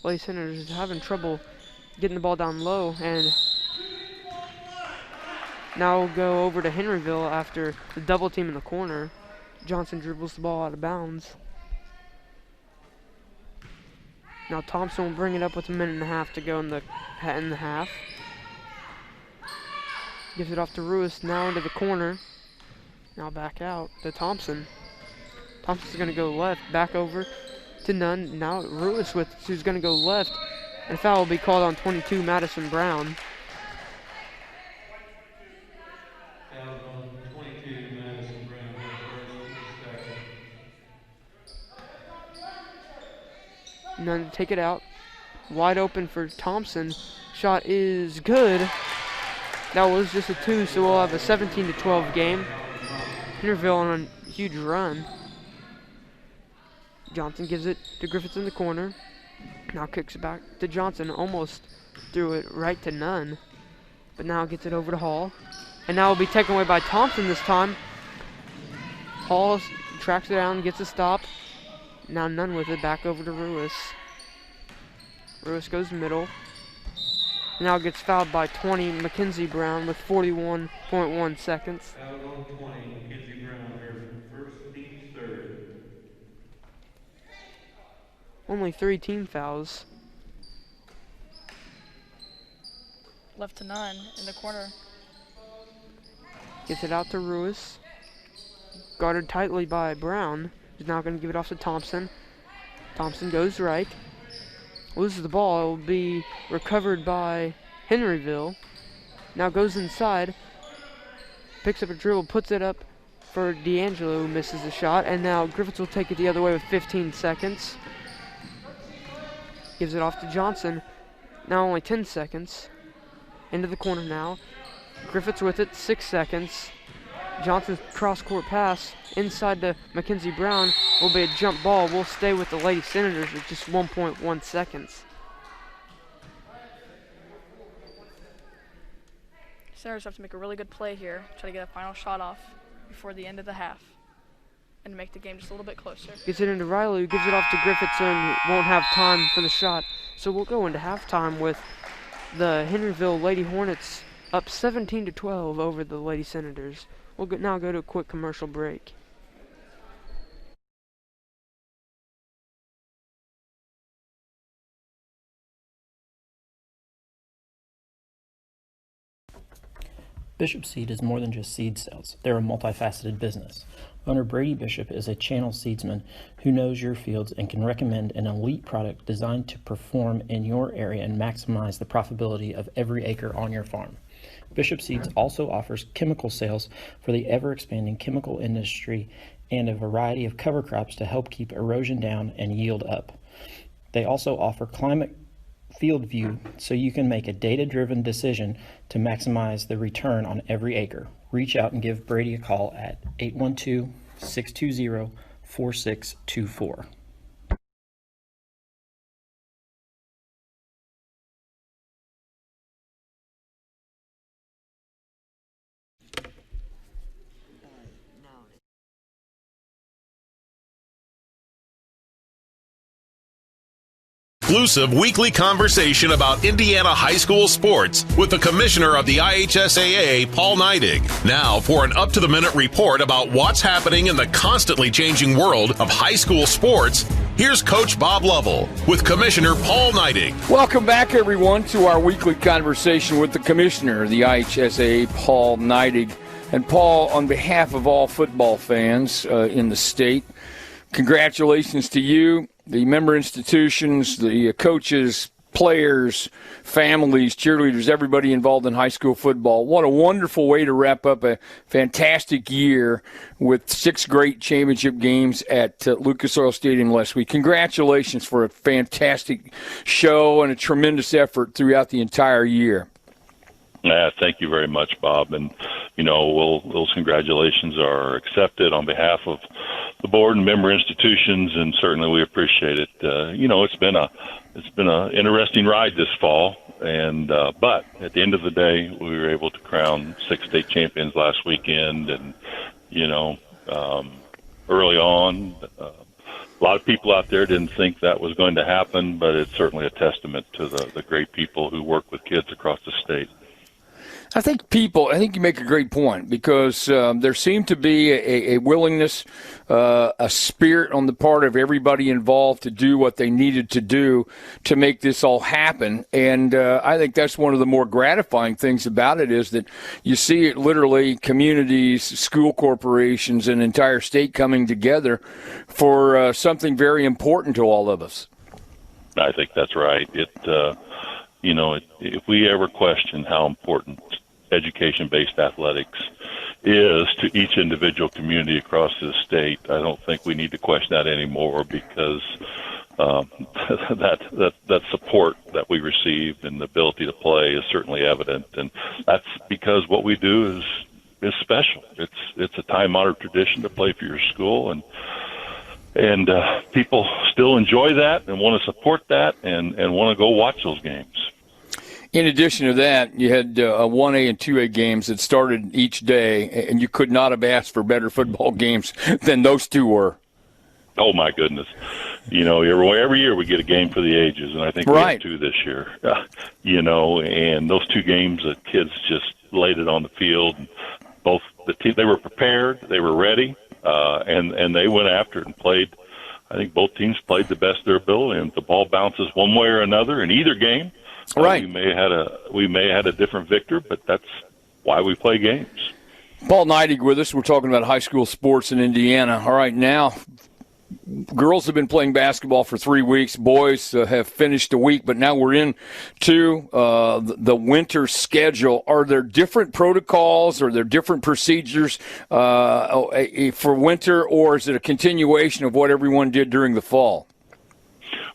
Lady Senators is having trouble getting the ball down low, and now we'll go over to Henryville after the double team in the corner. Johnson dribbles the ball out of bounds. Now Thompson will bring it up with 1.5 minutes to go in the half. Gives it off to Ruiz, now into the corner. Now back out to Thompson. Thompson's going to go left, back over to Nunn. Now Ruiz who's going to go left. And a foul will be called on 22, Madison Brown. Nunn to take it out. Wide open for Thompson. Shot is good. That was just a 2, so we'll have a 17-12 game. Henryville on a huge run. Johnson gives it to Griffiths in the corner. Now kicks it back to Johnson. Almost threw it right to Nunn. But now gets it over to Hall. And now will be taken away by Thompson this time. Hall tracks it down, gets a stop. Now Nunn with it, back over to Ruiz. Ruiz goes middle. Now gets fouled by 20, Mackenzie Brown with 41.1 seconds. Foul on 20, Mackenzie Brown, her first team's third. Only 3 team fouls. Left to Nunn in the corner. Gets it out to Ruiz. Guarded tightly by Brown. He's now going to give it off to Thompson. Thompson goes right. Loses the ball. It will be recovered by Henryville. Now goes inside. Picks up a dribble. Puts it up for D'Angelo, who misses the shot. And now Griffiths will take it the other way with 15 seconds. Gives it off to Johnson. Now only 10 seconds. Into the corner now. Griffiths with it. 6 seconds. Johnson's cross-court pass inside to Mackenzie Brown will be a jump ball. We'll stay with the Lady Senators with just 1.1 seconds. Senators have to make a really good play here, try to get a final shot off before the end of the half, and make the game just a little bit closer. Gets it into Riley, who gives it off to Griffiths and won't have time for the shot. So we'll go into halftime with the Henryville Lady Hornets up 17-12 over the Lady Senators. We'll now go to a quick commercial break. Bishop Seed is more than just seed sales. They're a multifaceted business. Owner Brady Bishop is a channel seedsman who knows your fields and can recommend an elite product designed to perform in your area and maximize the profitability of every acre on your farm. Bishop Seeds also offers chemical sales for the ever-expanding chemical industry and a variety of cover crops to help keep erosion down and yield up. They also offer climate field view so you can make a data-driven decision to maximize the return on every acre. Reach out and give Brady a call at 812-620-4624. Exclusive weekly conversation about Indiana high school sports with the commissioner of the IHSAA, Paul Neidig. Now for an up-to-the-minute report about what's happening in the constantly changing world of high school sports, here's Coach Bob Lovell with Commissioner Paul Neidig. Welcome back, everyone, to our weekly conversation with the commissioner of the IHSAA, Paul Neidig. And Paul, on behalf of all football fans in the state, congratulations to you, the member institutions, the coaches, players, families, cheerleaders, everybody involved in high school football. What a wonderful way to wrap up a fantastic year with 6 great championship games at Lucas Oil Stadium last week. Congratulations for a fantastic show and a tremendous effort throughout the entire year. Thank you very much, Bob. And, those congratulations are accepted on behalf of the board and member institutions, and certainly we appreciate it. It's been an interesting ride this fall, and but at the end of the day, we were able to crown 6 state champions last weekend, and early on, a lot of people out there didn't think that was going to happen, but it's certainly a testament to the great people who work with kids across the state. I think you make a great point, because there seemed to be a willingness, a spirit on the part of everybody involved to do what they needed to do to make this all happen. And I think that's one of the more gratifying things about it, is that you see it literally communities, school corporations, and entire state coming together for something very important to all of us. I think that's right. If we ever question how important education-based athletics is to each individual community across the state, I don't think we need to question that anymore, because that support that we receive and the ability to play is certainly evident, and that's because what we do is special. It's a time-honored tradition to play for your school, and people still enjoy that and want to support that and want to go watch those games. In addition to that, you had 1A and 2A games that started each day, and you could not have asked for better football games than those two were. Oh, my goodness. Every year we get a game for the ages, and I think we have 2 this year. And those 2 games, the kids just laid it on the field. Both the team, they were prepared, they were ready, and they went after it and played. I think both teams played the best of their ability, and if the ball bounces one way or another in either game, right. We may have had a different victor, but that's why we play games. Paul Neidig with us. We're talking about high school sports in Indiana. All right, now, girls have been playing basketball for 3 weeks. Boys have finished a week, but now we're into the winter schedule. Are there different protocols? Are there different procedures for winter, or is it a continuation of what everyone did during the fall?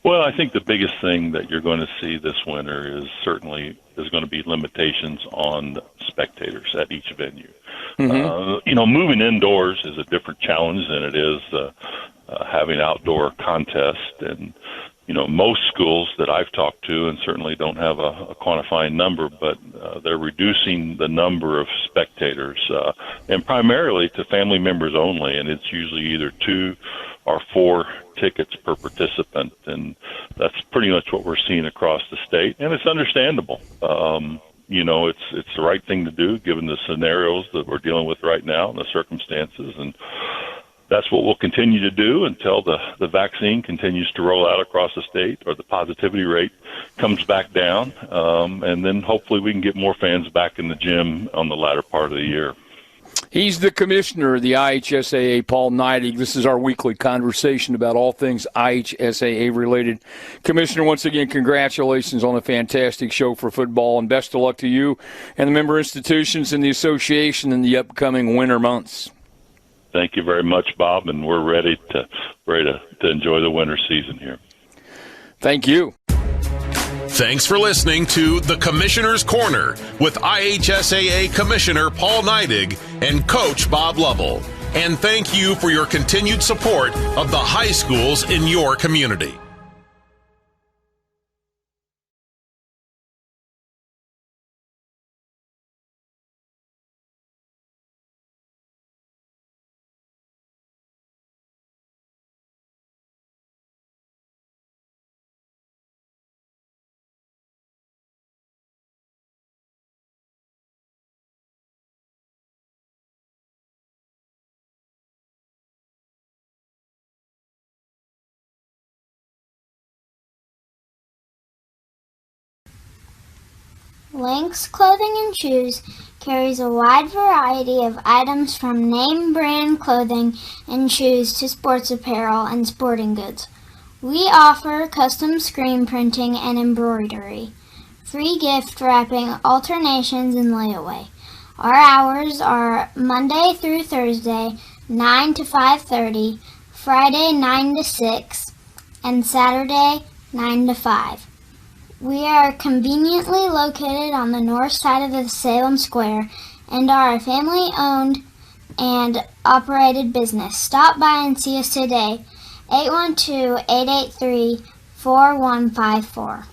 Well, I think the biggest thing that you're going to see this winter is going to be limitations on spectators at each venue. Mm-hmm. Moving indoors is a different challenge than it is having outdoor contests. And, most schools that I've talked to, and certainly don't have a quantifying number, but they're reducing the number of spectators, and primarily to family members only. And it's usually either 2 or 4 tickets per participant, and that's pretty much what we're seeing across the state, and it's understandable. It's the right thing to do given the scenarios that we're dealing with right now and the circumstances, and that's what we'll continue to do until the vaccine continues to roll out across the state or the positivity rate comes back down. And then hopefully we can get more fans back in the gym on the latter part of the year. He's the commissioner of the IHSAA, Paul Neidig. This is our weekly conversation about all things IHSAA related. Commissioner, once again, congratulations on a fantastic show for football, and best of luck to you and the member institutions and the association in the upcoming winter months. Thank you very much, Bob, and we're ready to enjoy the winter season here. Thank you. Thanks for listening to The Commissioner's Corner with IHSAA Commissioner Paul Neidig and Coach Bob Lovell. And thank you for your continued support of the high schools in your community. Lynx Clothing and Shoes carries a wide variety of items from name brand clothing and shoes to sports apparel and sporting goods. We offer custom screen printing and embroidery, free gift wrapping, alternations, and layaway. Our hours are Monday through Thursday, 9 to 5:30, Friday 9 to 6, and Saturday 9 to 5. We are conveniently located on the north side of the Salem Square and are a family-owned and operated business. Stop by and see us today, 812-883-4154.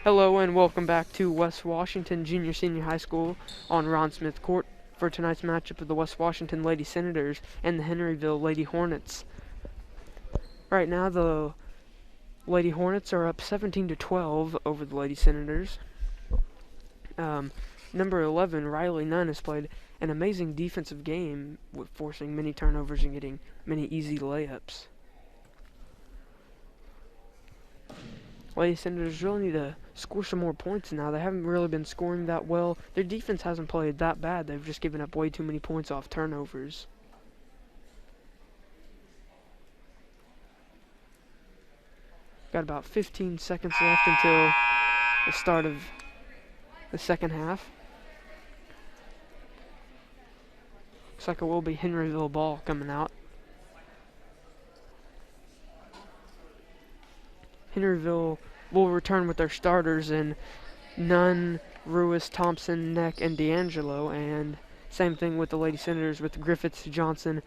Hello and welcome back to West Washington Junior Senior High School on Ron Smith Court for tonight's matchup of the West Washington Lady Senators and the Henryville Lady Hornets. Right now the Lady Hornets are up 17-12 over the Lady Senators. Number 11, Riley Nunn, has played an amazing defensive game with forcing many turnovers and getting many easy layups. Lady Senators really need to score some more points now. They haven't really been scoring that well. Their defense hasn't played that bad. They've just given up way too many points off turnovers. Got about 15 seconds left until the start of the second half. Looks like it will be Henryville ball coming out. Henryville will return with their starters in Nunn, Ruiz, Thompson, Neck, and D'Angelo, and same thing with the Lady Senators with Griffiths, Johnson,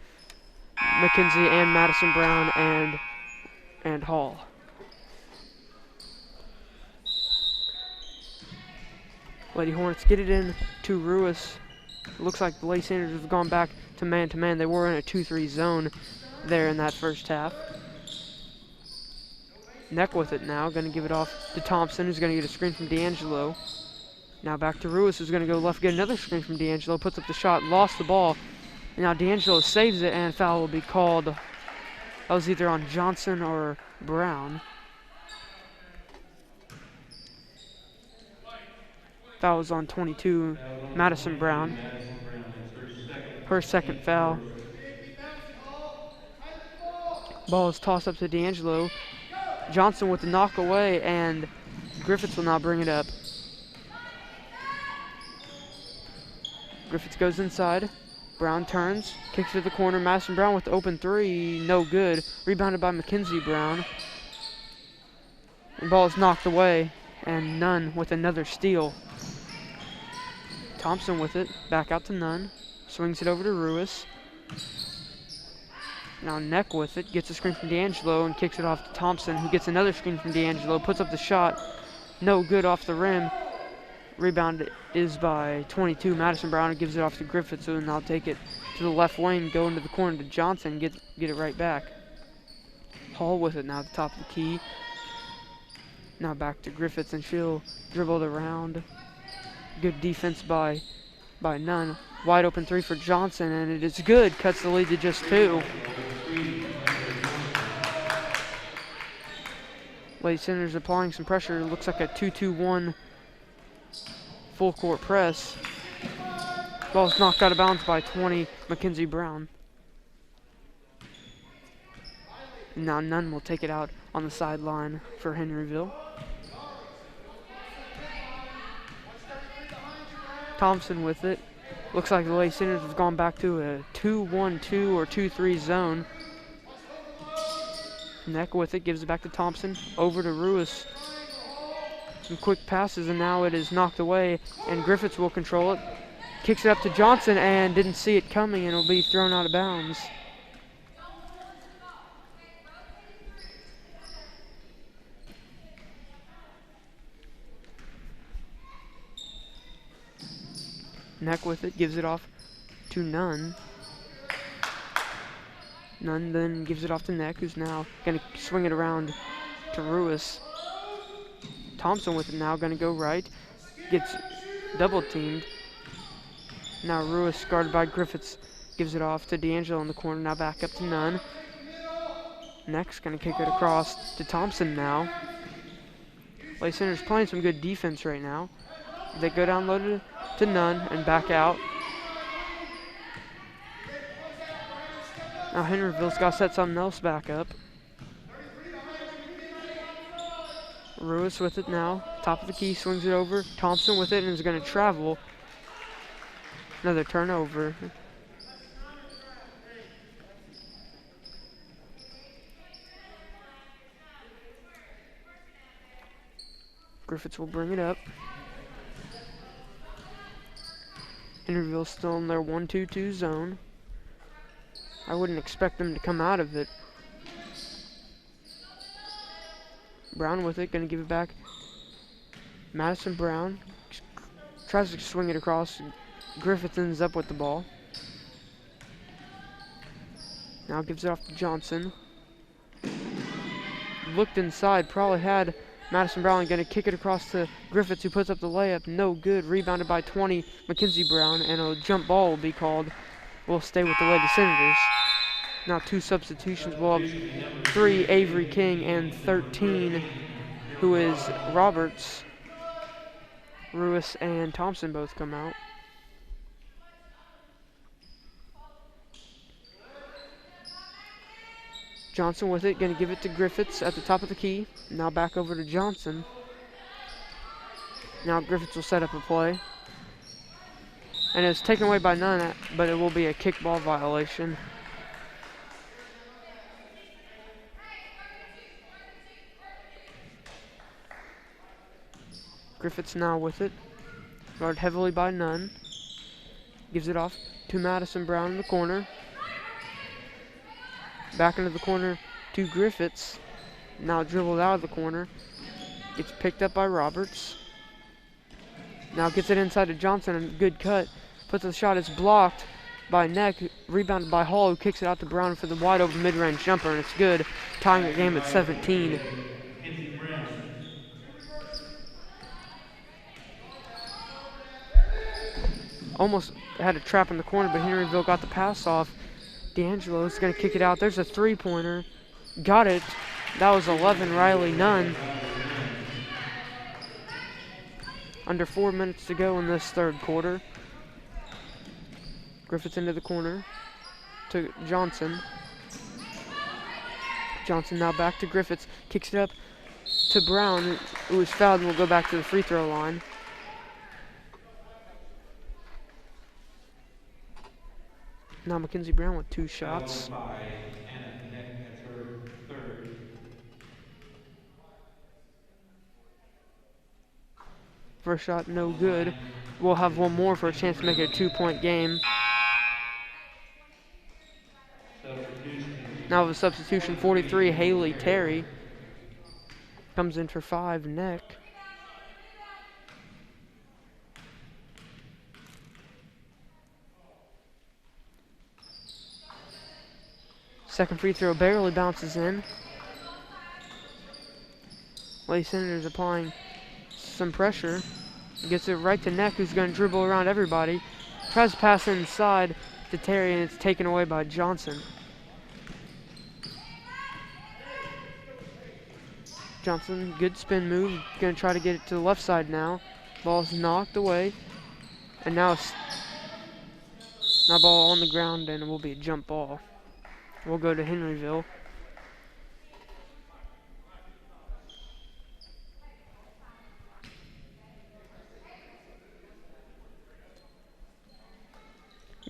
McKenzie, and Madison Brown, and Hall. Lady Hornets get it in to Ruiz. It looks like the Lady Senators have gone back to man-to-man. They were in a 2-3 zone there in that first half. Neck with it now, going to give it off to Thompson, who's going to get a screen from D'Angelo. Now back to Ruiz, who's going to go left, get another screen from D'Angelo, puts up the shot, lost the ball. And now D'Angelo saves it, and foul will be called. That was either on Johnson or Brown. Foul was on 22, Madison Brown. Her second foul. Ball is tossed up to D'Angelo. Johnson with the knock away, and Griffiths will now bring it up. Griffiths goes inside. Brown turns, kicks to the corner. Madison Brown with the open three, no good. Rebounded by McKenzie Brown. The ball is knocked away, and Nunn with another steal. Thompson with it, back out to Nunn. Swings it over to Ruiz. Now Neck with it, gets a screen from D'Angelo and kicks it off to Thompson, who gets another screen from D'Angelo, puts up the shot, no good off the rim. Rebound is by 22, Madison Brown, and gives it off to Griffiths, who will now take it to the left wing, go into the corner to Johnson, get it right back. Hall with it now at the top of the key. Now back to Griffiths, and she'll dribble it around. Good defense by Nunn. Wide open three for Johnson, and it is good. Cuts the lead to just 2. Lady Senators applying some pressure. Looks like a 2-2-1 full court press. Ball's knocked out of bounds by 20, McKenzie Brown. Now Nunn will take it out on the sideline for Henryville. Thompson with it. Looks like the Lady Senators have gone back to a 2-1-2 or 2-3 zone. Neck with it, gives it back to Thompson. Over to Ruiz. Some quick passes, and now it is knocked away, and Griffiths will control it. Kicks it up to Johnson, and didn't see it coming, and it'll be thrown out of bounds. Neck with it, gives it off to Nunn. Nunn then gives it off to Neck, who's now going to swing it around to Ruiz. Thompson with it now, going to go right. Gets double teamed. Now Ruiz, guarded by Griffiths, gives it off to D'Angelo in the corner, now back up to Nunn. Neck's going to kick it across to Thompson now. Lady Senators playing some good defense right now. They go down low to Nunn and back out. Now Henryville's got to set something else back up. Ruiz with it now. Top of the key, swings it over. Thompson with it and is going to travel. Another turnover. Griffiths will bring it up. Henryville's still in their 1-2-2 zone. I wouldn't expect them to come out of it. Brown with it, going to give it back. Madison Brown tries to swing it across. Griffith ends up with the ball. Now gives it off to Johnson. Looked inside, probably had Madison Brown, going to kick it across to Griffiths, who puts up the layup. No good. Rebounded by 20, McKenzie Brown, and a jump ball will be called. Will stay with the Lady Senators. Now 2 substitutions. We'll have 3, Avery King, and 13, who is Roberts. Ruiz and Thompson both come out. Johnson with it, going to give it to Griffiths at the top of the key. Now back over to Johnson. Now Griffiths will set up a play. And it's taken away by none, but it will be a kickball violation. Griffiths now with it. Guarded heavily by none. Gives it off to Madison Brown in the corner. Back into the corner to Griffiths. Now dribbled out of the corner. Gets picked up by Roberts. Now gets it inside to Johnson, and good cut. Puts the shot, it's blocked by Neck. Rebounded by Hall, who kicks it out to Brown for the wide open mid-range jumper, and it's good. Tying the game at 17. Almost had a trap in the corner, but Henryville got the pass off. D'Angelo is going to kick it out. There's a three-pointer. Got it. That was 11, Riley Nunn. Under 4 minutes to go in this third quarter. Griffiths into the corner to Johnson. Johnson now back to Griffiths. Kicks it up to Brown, who was fouled and will go back to the free throw line. Now Mackenzie Brown with 2 shots. First shot, no good. We'll have one more for a chance to make it a 2-point game. Now with a substitution, 43, Haley Terry. Comes in for 5, Neck. Second free throw barely bounces in. Lady Senators applying some pressure. Gets it right to Neck, who's going to dribble around everybody. Tries to pass inside to Terry, and it's taken away by Johnson. Johnson, good spin move. Going to try to get it to the left side now. Ball's knocked away. And now ball on the ground, and it will be a jump ball. We'll go to Henryville.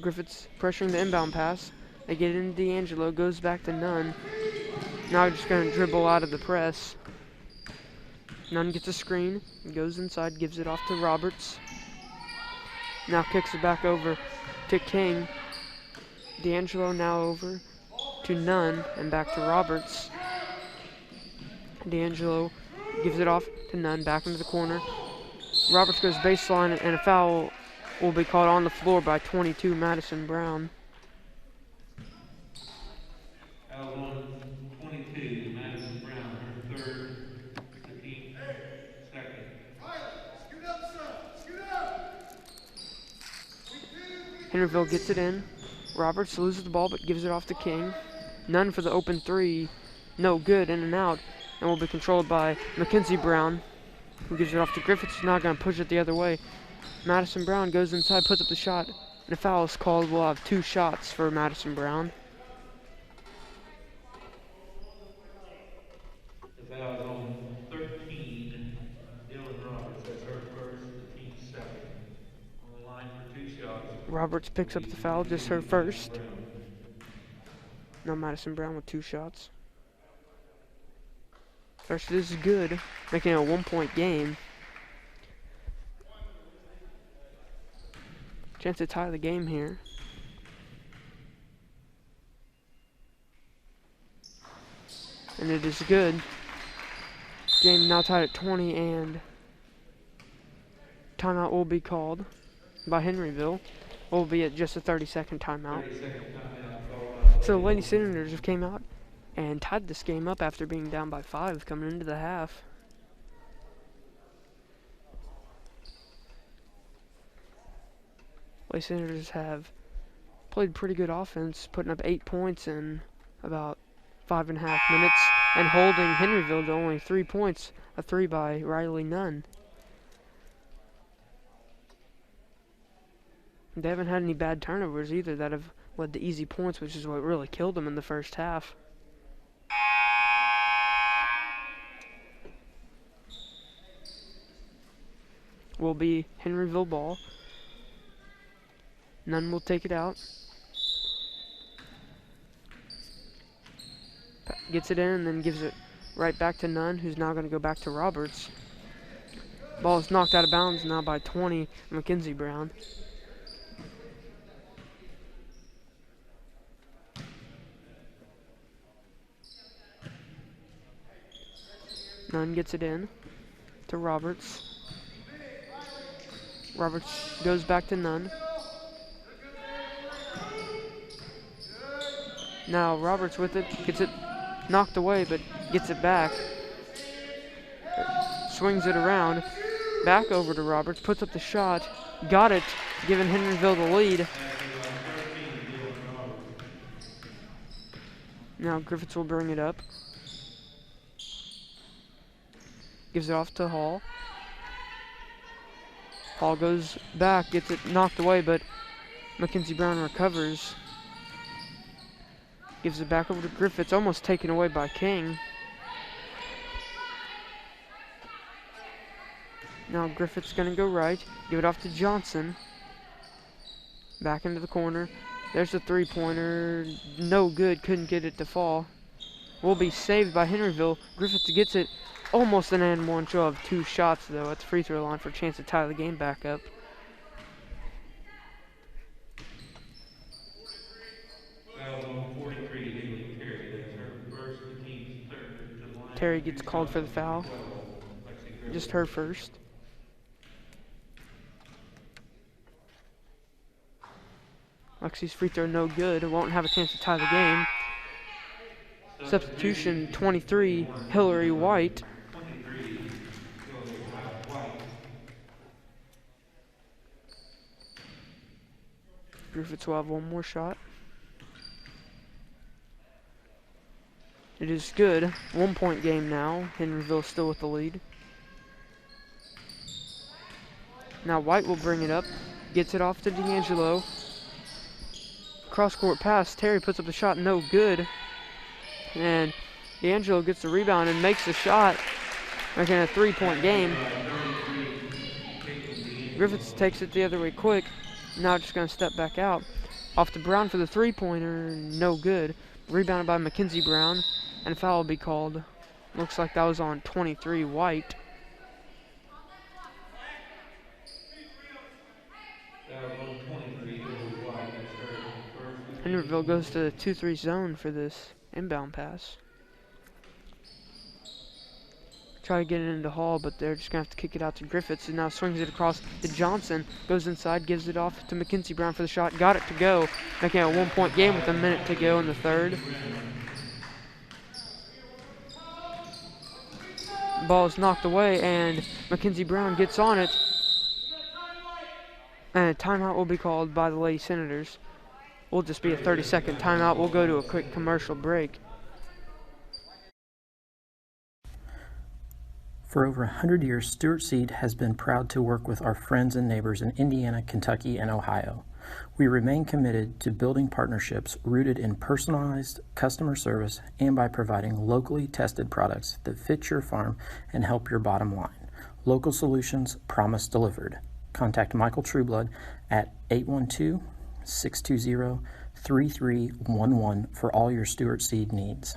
Griffiths pressuring the inbound pass. They get into D'Angelo, goes back to Nunn. Now just going to dribble out of the press. Nunn gets a screen, goes inside, gives it off to Roberts. Now kicks it back over to King. D'Angelo now over to Nunn and back to Roberts. D'Angelo gives it off to Nunn, back into the corner. Roberts goes baseline, and a foul will be called on the floor by 22, Madison Brown. Foul on 22, Madison Brown, her third, the team second. Henryville gets it in. Roberts loses the ball but gives it off to King. Nunn for the open three. No good, in and out. And will be controlled by Mackenzie Brown, who gives it off to Griffiths. He's not going to push it the other way. Madison Brown goes inside, puts up the shot, and a foul is called. We'll have 2 shots for Madison Brown. The foul is on 13, Dylan Roberts. That's her first, the team second. On the line for 2 shots. Roberts picks up the foul, just her first. Now Madison Brown with 2 shots. First, this is good, making it a 1-point game. Chance to tie the game here. And it is good. Game now tied at 20, and timeout will be called by Henryville. Will be at just a 30-second timeout. So the Lady Senators have came out and tied this game up after being down by 5 coming into the half. Lady Senators have played pretty good offense, putting up 8 points in about 5.5 minutes, and holding Henryville to only 3 points, a 3 by Riley Nunn. They haven't had any bad turnovers either that have led to easy points, which is what really killed them in the first half. will be Henryville ball. Nunn will take it out. Gets it in and then gives it right back to Nunn, who's now going to go back to Roberts. Ball is knocked out of bounds now by 20, Mackenzie Brown. Nunn gets it in to Roberts. Roberts goes back to Nunn. Now Roberts with it, gets it knocked away, but gets it back. Swings it around, back over to Roberts, puts up the shot, got it, giving Henryville the lead. Now Griffiths will bring it up. Gives it off to Hall. Hall goes back, gets it knocked away, but Mackenzie Brown recovers. Gives it back over to Griffiths, almost taken away by King. Now Griffiths gonna go right, give it off to Johnson. Back into the corner. There's the three-pointer, no good, couldn't get it to fall. Will be saved by Henryville. Griffiths gets it, almost an and one. She'll have 2 shots though at the free throw line for a chance to tie the game back up. Terry gets called for the foul. Just her first. Lexi's free throw no good. Won't have a chance to tie the game. Substitution 23, Hillary White. Griffiths will have one more shot. It is good. 1 point game now. Henryville still with the lead. Now White will bring it up. Gets it off to D'Angelo. Cross-court pass. Terry puts up the shot. No good. And D'Angelo gets the rebound and makes the shot. Making a 3-point game. Griffiths takes it the other way quick. Now just going to step back out. Off to Brown for the three-pointer. No good. Rebounded by Mackenzie Brown. And a foul will be called. Looks like that was on 23, White. Henryville goes to the 2-3 zone for this inbound pass. Try to get it into Hall, but they're just going to have to kick it out to Griffiths. And now swings it across to Johnson. Goes inside, gives it off to Mackenzie Brown for the shot. Got it to go. Making a 1-point game with a minute to go in the third. Ball is knocked away, and Mackenzie Brown gets on it. And a timeout will be called by the Lady Senators. Will just be a 30-second timeout. We'll go to a quick commercial break. For over 100 years, Stuart Seed has been proud to work with our friends and neighbors in Indiana, Kentucky, and Ohio. We remain committed to building partnerships rooted in personalized customer service and by providing locally tested products that fit your farm and help your bottom line. Local solutions, promise delivered. Contact Michael Trueblood at 812-620-3311 for all your Stuart Seed needs.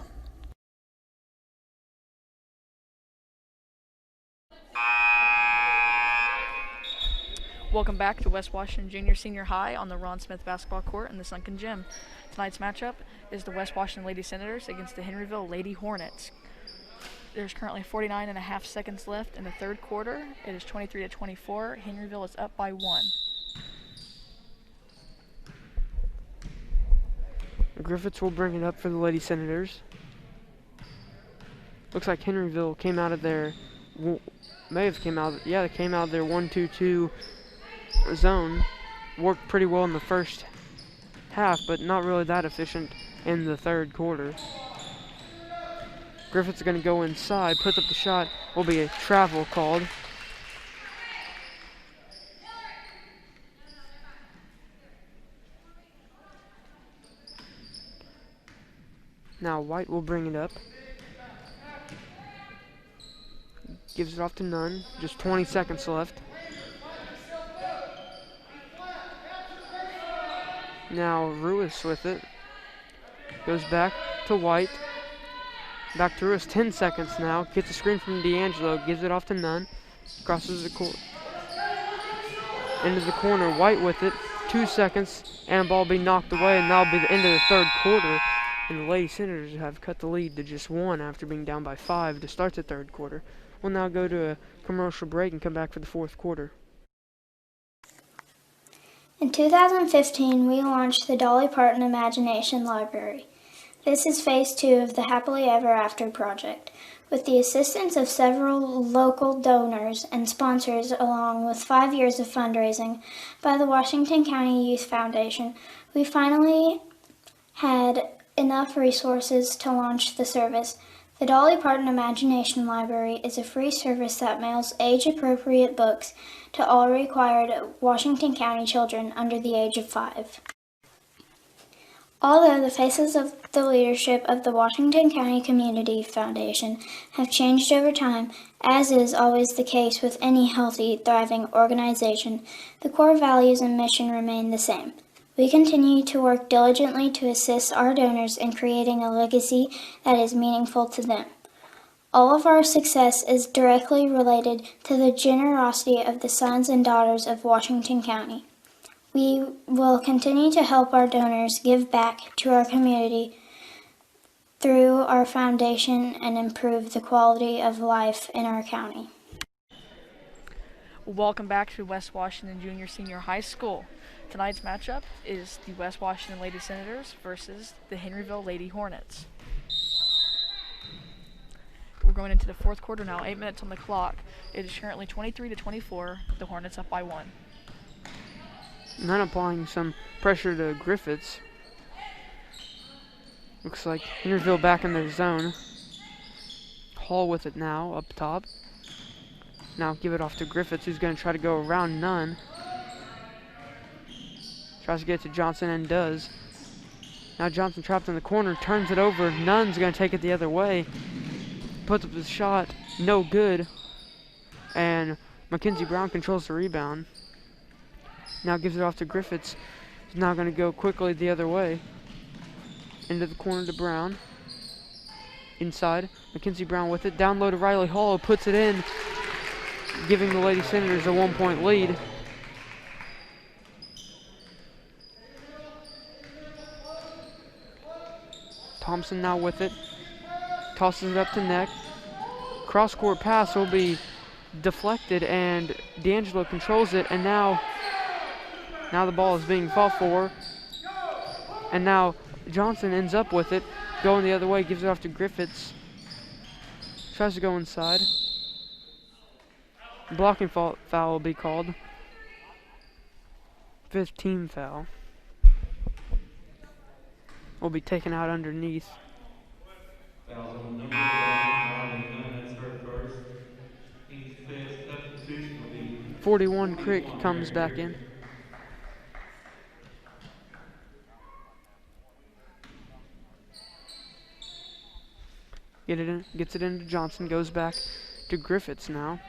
Welcome back to West Washington Junior Senior High on the Ron Smith basketball court in the Sunken Gym. Tonight's matchup is the West Washington Lady Senators against the Henryville Lady Hornets. There's currently 49.5 seconds left in the third quarter. It is 23-24. Henryville is up by 1. Griffiths will bring it up for the Lady Senators. Looks like Henryville came out of their, they came out of their 1-2-2 zone. Worked pretty well in the first half, but not really that efficient in the third quarter. Griffiths is going to go inside, puts up the shot, will be a travel called. Now White will bring it up. Gives it off to Nunn. Just 20 seconds left. Now Ruiz with it. Goes back to White. Back to Ruiz. 10 seconds now. Gets a screen from D'Angelo. Gives it off to Nunn. Crosses the court. Into the corner. White with it. 2 seconds. And the ball will be knocked away. And that'll be the end of the third quarter. And the Lady Senators have cut the lead to just 1 after being down by 5 to start the third quarter. We'll now go to a commercial break and come back for the fourth quarter. In 2015, we launched the Dolly Parton Imagination Library. This is phase 2 of the Happily Ever After project. With the assistance of several local donors and sponsors, along with 5 years of fundraising by the Washington County Youth Foundation, we finally had enough resources to launch the service. The Dolly Parton Imagination Library is a free service that mails age-appropriate books to all required Washington County children under the age of 5. Although the faces of the leadership of the Washington County Community Foundation have changed over time, as is always the case with any healthy, thriving organization, the core values and mission remain the same. We continue to work diligently to assist our donors in creating a legacy that is meaningful to them. All of our success is directly related to the generosity of the sons and daughters of Washington County. We will continue to help our donors give back to our community through our foundation and improve the quality of life in our county. Welcome back to West Washington Junior Senior High School. Tonight's matchup is the West Washington Lady Senators versus the Henryville Lady Hornets. We're going into the fourth quarter now, 8 minutes on the clock. It is currently 23-24, the Hornets up by 1. Nunn applying some pressure to Griffiths. Looks like Henryville back in their zone. Hall with it now, up top. Now give it off to Griffiths, who's going to try to go around Nunn. Tries to get to Johnson and does. Now Johnson trapped in the corner, turns it over. Nunn's going to take it the other way. Puts up the shot, no good. And Mackenzie Brown controls the rebound. Now gives it off to Griffiths. He's now going to go quickly the other way. Into the corner to Brown. Inside, Mackenzie Brown with it. Down low to Riley Hall, puts it in, giving the Lady Senators a 1-point lead. Thompson now with it. Tosses it up to Neck. Cross-court pass will be deflected, and D'Angelo controls it, and now the ball is being fought for. And now Johnson ends up with it, going the other way, gives it off to Griffiths. Tries to go inside. Blocking foul will be called. 5th team foul. Will be taken out underneath. 41 Crick comes back in. Gets it into Johnson, goes back to Griffiths now.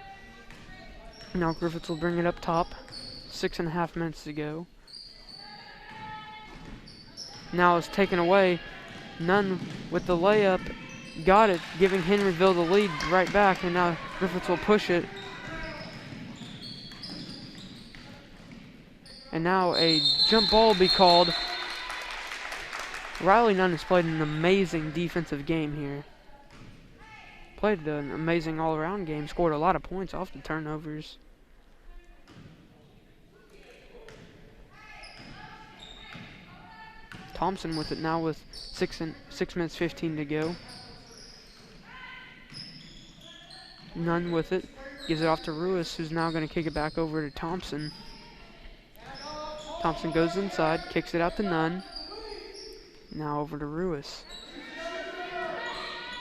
Now Griffiths will bring it up top. 6.5 minutes to go. Now it's taken away. Nunn with the layup. Got it, giving Henryville the lead right back, and now Griffiths will push it. And now a jump ball will be called. Riley Nunn has played an amazing defensive game here. Played an amazing all-around game, scored a lot of points off the turnovers. Thompson with it now with 6 minutes 15 to go. Nunn with it, gives it off to Ruiz, who's now going to kick it back over to Thompson. Thompson goes inside, kicks it out to Nunn. Now over to Ruiz.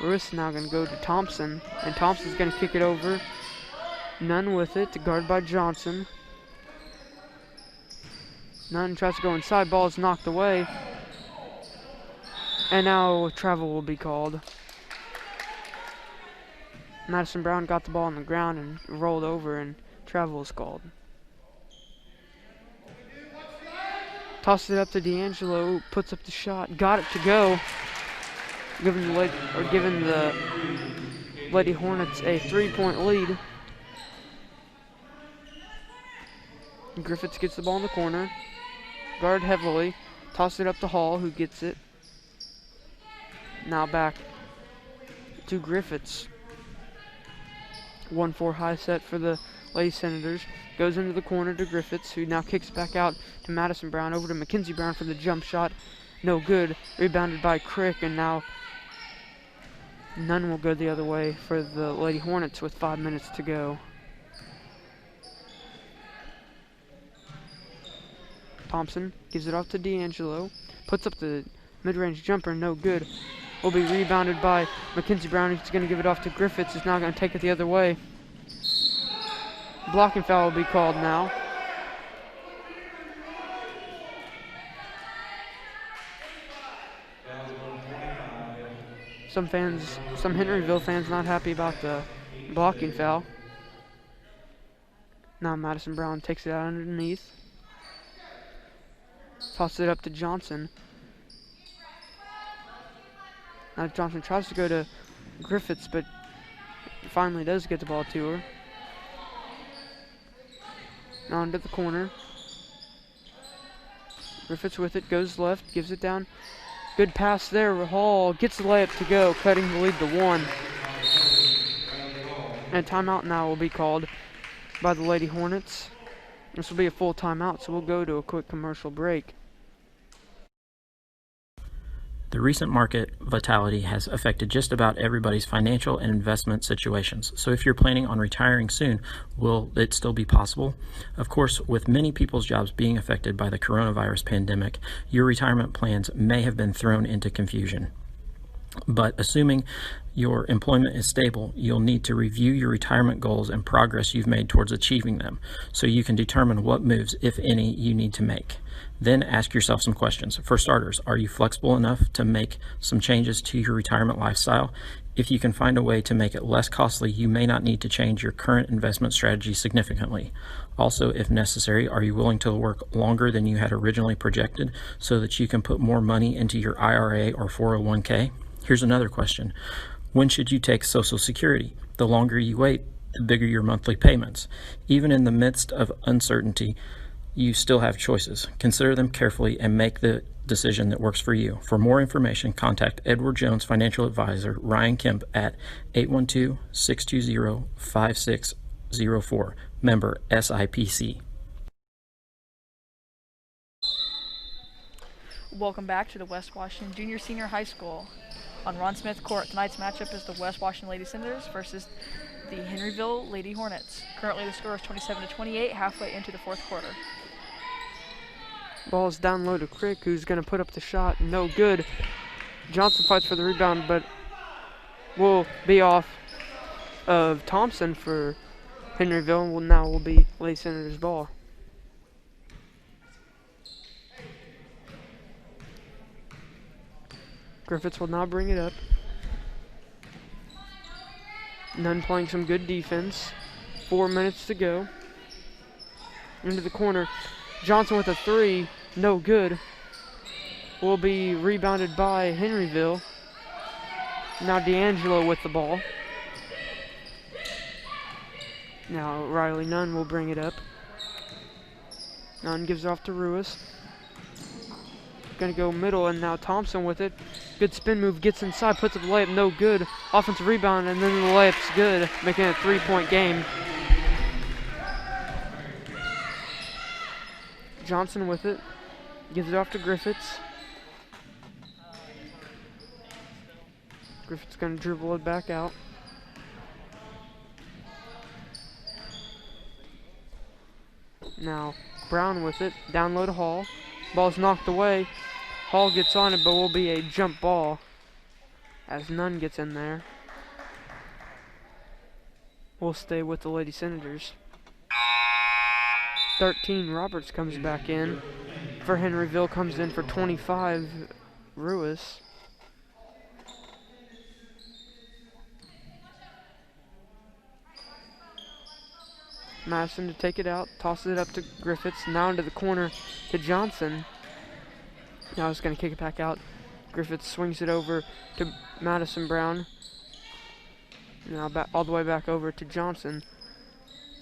Ruiz is now going to go to Thompson, and Thompson's going to kick it over. Nunn with it, guarded by Johnson. Nunn tries to go inside, ball is knocked away. And now travel will be called. Madison Brown got the ball on the ground and rolled over, and travel is called. Tosses it up to D'Angelo, puts up the shot, got it to go, giving the Lady Hornets a 3-point lead. Griffiths gets the ball in the corner, guard heavily, tosses it up to Hall, who gets it. Now back to Griffiths. 1-4 high set for the Lady Senators. Goes into the corner to Griffiths, who now kicks back out to Madison Brown. Over to Mackenzie Brown for the jump shot. No good. Rebounded by Crick, and now Nunn will go the other way for the Lady Hornets with 5 minutes to go. Thompson gives it off to D'Angelo. Puts up the mid-range jumper. No good. Will be rebounded by Mackenzie Brown. He's going to give it off to Griffiths. He's now going to take it the other way. Blocking foul will be called now. Some Henryville fans not happy about the blocking foul. Now Madison Brown takes it out underneath. Tosses it up to Johnson. Now Johnson tries to go to Griffiths, but finally does get the ball to her. Now into the corner. Griffiths with it, goes left, gives it down. Good pass there. Hall gets the layup to go, cutting the lead to 1. And a timeout now will be called by the Lady Hornets. This will be a full timeout, so we'll go to a quick commercial break. The recent market volatility has affected just about everybody's financial and investment situations. So if you're planning on retiring soon, will it still be possible? Of course, with many people's jobs being affected by the coronavirus pandemic, your retirement plans may have been thrown into confusion. But assuming your employment is stable, you'll need to review your retirement goals and progress you've made towards achieving them, so you can determine what moves, if any, you need to make. Then ask yourself some questions. For starters, are you flexible enough to make some changes to your retirement lifestyle? If you can find a way to make it less costly, you may not need to change your current investment strategy significantly. Also, if necessary, are you willing to work longer than you had originally projected so that you can put more money into your IRA or 401k? Here's another question. When should you take Social Security? The longer you wait, the bigger your monthly payments. Even in the midst of uncertainty, you still have choices. Consider them carefully and make the decision that works for you. For more information, contact Edward Jones Financial Advisor Ryan Kemp at 812-620-5604. Member SIPC. Welcome back to the West Washington Junior Senior High School. On Ron Smith Court, tonight's matchup is the West Washington Lady Senators versus the Henryville Lady Hornets. Currently the score is 27-28, halfway into the fourth quarter. Ball is down low to Crick, who's going to put up the shot. No good. Johnson fights for the rebound, but will be off of Thompson for Henryville. Now will be Lady Senators' ball. Griffiths will now bring it up. Nunn playing some good defense. 4 minutes to go. Into the corner. Johnson with a 3. No good. Will be rebounded by Henryville. Now D'Angelo with the ball. Now Riley Nunn will bring it up. Nunn gives it off to Ruiz. Gonna go middle, and now Thompson with it. Good spin move, gets inside, puts up the layup, no good. Offensive rebound, and then the layup's good, making it a 3-point game. Johnson with it, gives it off to Griffiths. Griffiths gonna dribble it back out. Now Brown with it, down low to Hall. Ball's knocked away. Hall gets on it, but will be a jump ball as Nunn gets in there. We'll stay with the Lady Senators. 13, Roberts comes back in for Henryville, comes in for 25, Ruiz. Madison to take it out, tosses it up to Griffiths, now into the corner to Johnson. Now he's going to kick it back out. Griffiths swings it over to Madison Brown. Now back, all the way back over to Johnson.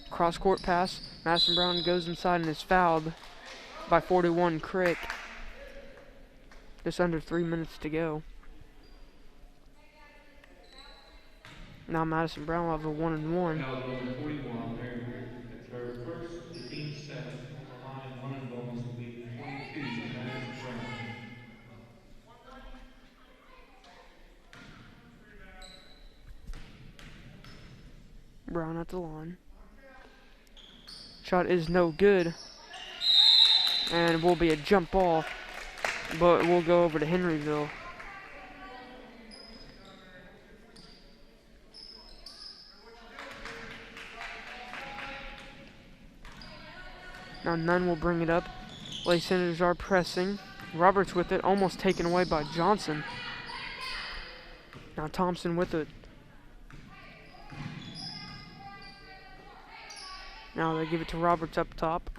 Cross-court pass. Madison Brown goes inside and is fouled by 41 Crick. Just under 3 minutes to go. Now Madison Brown will have a 1-and-1. Now number 41, Mary at her first, the team set on the line. One and bonus will be 22, Madison Brown. Brown at the line. Shot is no good. And will be a jump ball, but we'll go over to Henryville. Now Nunn will bring it up. Lady Senators are pressing. Roberts with it, almost taken away by Johnson. Now Thompson with it. Now they give it to Roberts up top.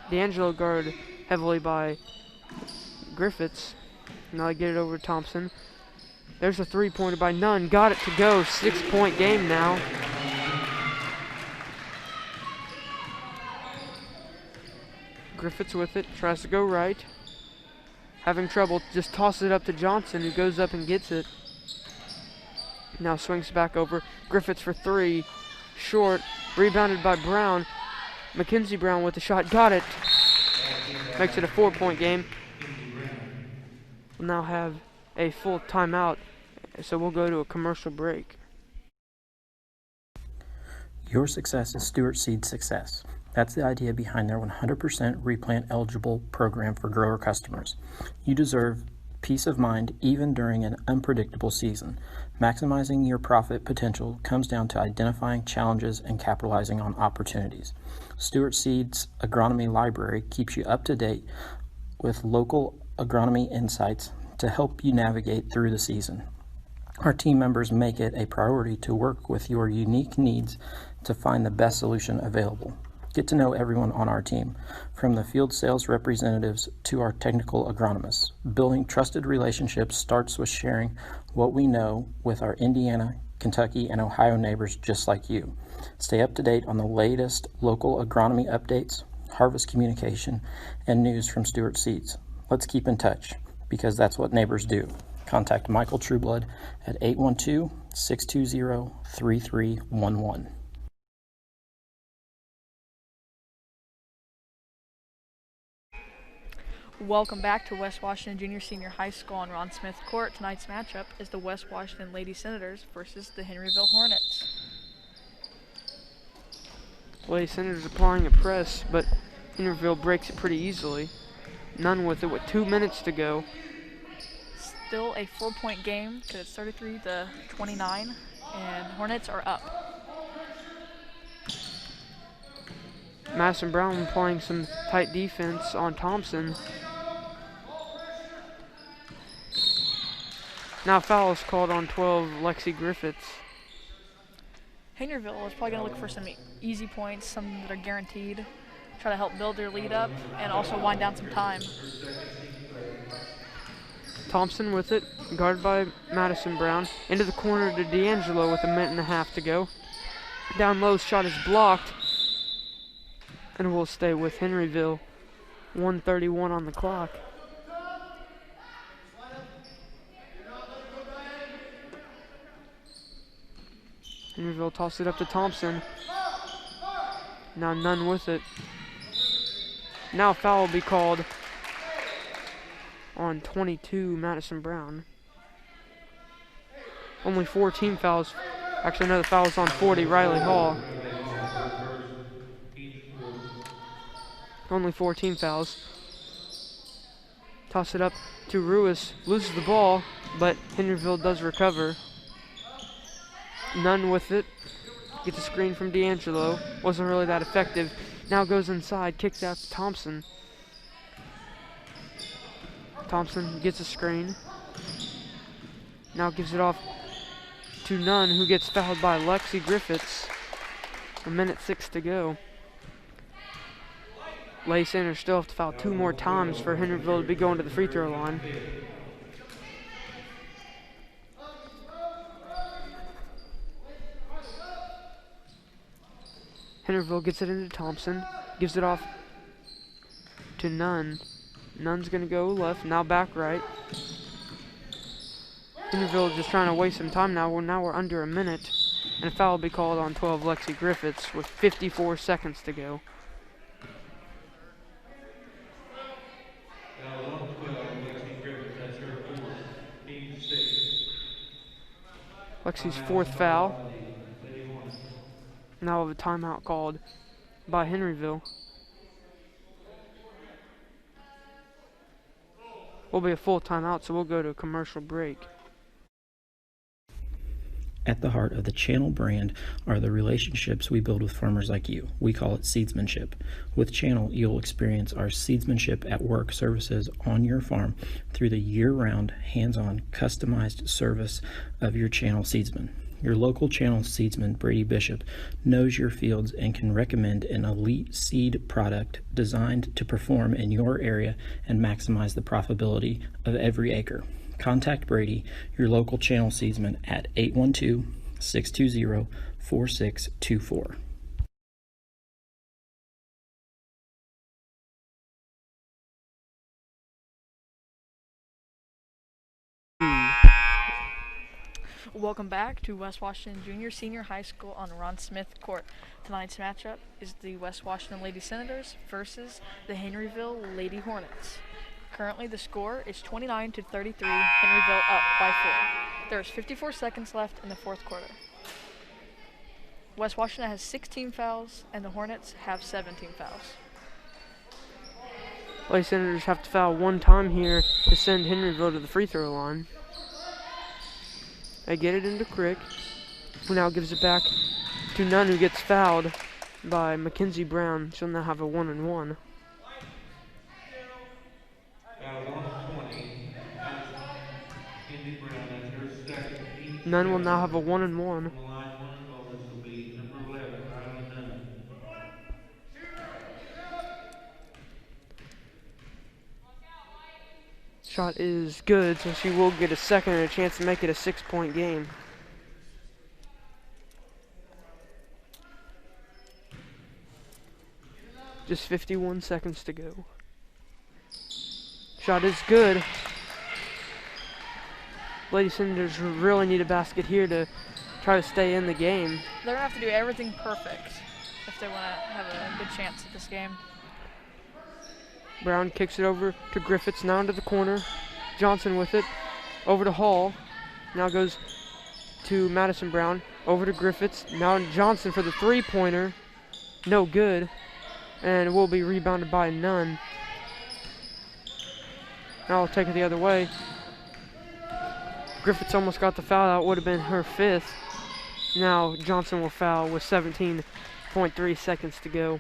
D'Angelo guarded heavily by Griffiths. Now they get it over to Thompson. There's a three-pointer by Nunn. Got it to go. 6-point game now. Griffiths with it. Tries to go right. Having trouble. Just tosses it up to Johnson, who goes up and gets it. Now swings back over. Griffiths for three. Short. Rebounded by Brown. Mackenzie Brown with the shot. Got it. Makes it a 4-point game. We'll now have a full timeout. So we'll go to a commercial break. Your success is Stewart Seed's success. That's the idea behind their 100% replant eligible program for grower customers. You deserve peace of mind even during an unpredictable season. Maximizing your profit potential comes down to identifying challenges and capitalizing on opportunities. Stewart Seed's agronomy library keeps you up to date with local agronomy insights to help you navigate through the season. Our team members make it a priority to work with your unique needs to find the best solution available. Get to know everyone on our team, from the field sales representatives to our technical agronomists. Building trusted relationships starts with sharing what we know with our Indiana, Kentucky, and Ohio neighbors just like you. Stay up to date on the latest local agronomy updates, harvest communication, and news from Stewart Seeds. Let's keep in touch, because that's what neighbors do. Contact Michael Trueblood at 812-620-3311. Welcome back to West Washington Junior Senior High School on Ron Smith Court. Tonight's matchup is the West Washington Lady Senators versus the Henryville Hornets. Lady Senators applying a press, but Henryville breaks it pretty easily. Nunn with it with 2 minutes to go. Still a 4-point game because it's 33-29, and Hornets are up. Madison Brown playing some tight defense on Thompson. Now foul is called on 12, Lexi Griffiths. Henryville is probably going to look for some easy points, some that are guaranteed, try to help build their lead up, and also wind down some time. Thompson with it, guarded by Madison Brown. Into the corner to D'Angelo with 1.5 minutes to go. Down low, shot is blocked. And we'll stay with Henryville. 1:31 on the clock. Henryville toss it up to Thompson. Now Nunn with it. Now foul will be called on 22, Madison Brown. Only 4 team fouls. Actually, another foul is on 40, Riley Hall. Only 4 team fouls. Toss it up to Ruiz. Loses the ball, but Henryville does recover. Nunn with it. Gets a screen from D'Angelo. Wasn't really that effective. Now goes inside. Kicks out to Thompson. Thompson gets a screen. Now gives it off to Nunn, who gets fouled by Lexi Griffiths. 1:06 to go. Lady Sanders still have to foul 2 more times for Henryville to be going to the free throw line. Henryville gets it into Thompson, gives it off to Nunn. Nunn's going to go left, now back right. Henryville just trying to waste some time now. Now we're under a minute, and a foul will be called on 12 Lexi Griffiths with 54 seconds to go. Foul on 12, Lexi Griffith, that's her fourth, team 6. Lexi's fourth foul. Lady Hornets. Now we have a timeout called by Henryville. Will be a full timeout, so we'll go to a commercial break. At the heart of the Channel brand are the relationships we build with farmers like you. We call it seedsmanship. With Channel, you'll experience our seedsmanship at work services on your farm through the year-round, hands-on, customized service of your Channel seedsman. Your local Channel seedsman, Brady Bishop, knows your fields and can recommend an elite seed product designed to perform in your area and maximize the profitability of every acre. Contact Brady, your local Channel seedsman, at 812-620-4624. Welcome back to West Washington Junior Senior High School on Ron Smith Court. Tonight's matchup is the West Washington Lady Senators versus the Henryville Lady Hornets. Currently the score is 29-33, Henryville up by 4. There's 54 seconds left in the fourth quarter. West Washington has 16 fouls and the Hornets have 17 fouls. Lady Senators have to foul 1 time here to send Henryville to the free throw line. They get it into Crick, who now gives it back to Nunn, who gets fouled by Mackenzie Brown. She'll now have a 1-and-1. Nunn will now have a 1-and-1. Shot is good, so she will get a second and a chance to make it a 6-point game. Just 51 seconds to go. Shot is good. Lady Senators really need a basket here to try to stay in the game. They're going to have to do everything perfect if they want to have a good chance at this game. Brown kicks it over to Griffiths, now into the corner. Johnson with it, over to Hall. Now goes to Madison Brown, over to Griffiths. Now Johnson for the 3-pointer. No good. And will be rebounded by Nunn. Now I'll take it the other way. Griffiths almost got the foul out, would have been her 5th. Now Johnson will foul with 17.3 seconds to go.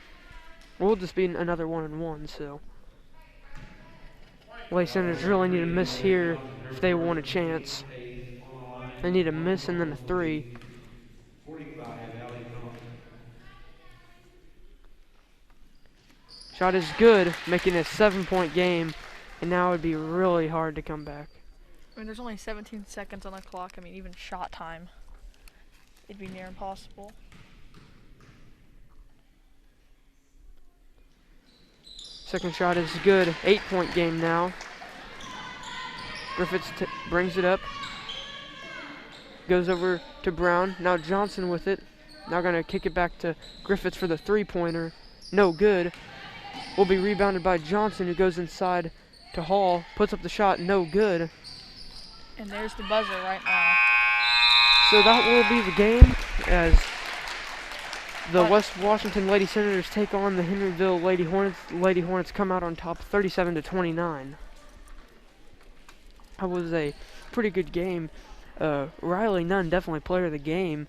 We'll just be another 1-and-1, so. Lady Senators really need a miss here if they want a chance. They need a miss and then a 3. Shot is good, making it a 7-point game, and now it'd be really hard to come back. I mean, there's only 17 seconds on the clock. I mean, even shot time, it'd be near impossible. Second shot is good. 8-point game now. Griffiths brings it up. Goes over to Brown. Now Johnson with it. Now going to kick it back to Griffiths for the 3-pointer. No good. Will be rebounded by Johnson, who goes inside to Hall. Puts up the shot. No good. And there's the buzzer right now. So that will be the game as the West Washington Lady Senators take on the Henryville Lady Hornets. Lady Hornets come out on top 37-29. That was a pretty good game. Riley Nunn, definitely player of the game.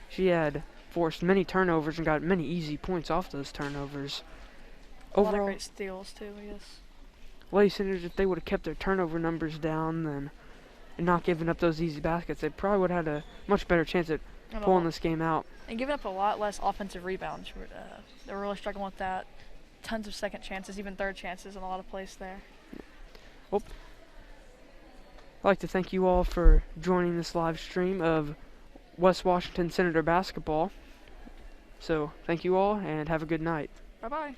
She had forced many turnovers and got many easy points off those turnovers. A lot of great steals too, I guess. Lady Senators, if they would have kept their turnover numbers down and not giving up those easy baskets, they probably would have had a much better chance at pulling this game out. And giving up a lot less offensive rebounds. They were really struggling with that. tons of second chances, even third chances in a lot of plays there. Well, I'd like to thank you all for joining this live stream of West Washington Senator basketball. So thank you all and have a good night. Bye-bye.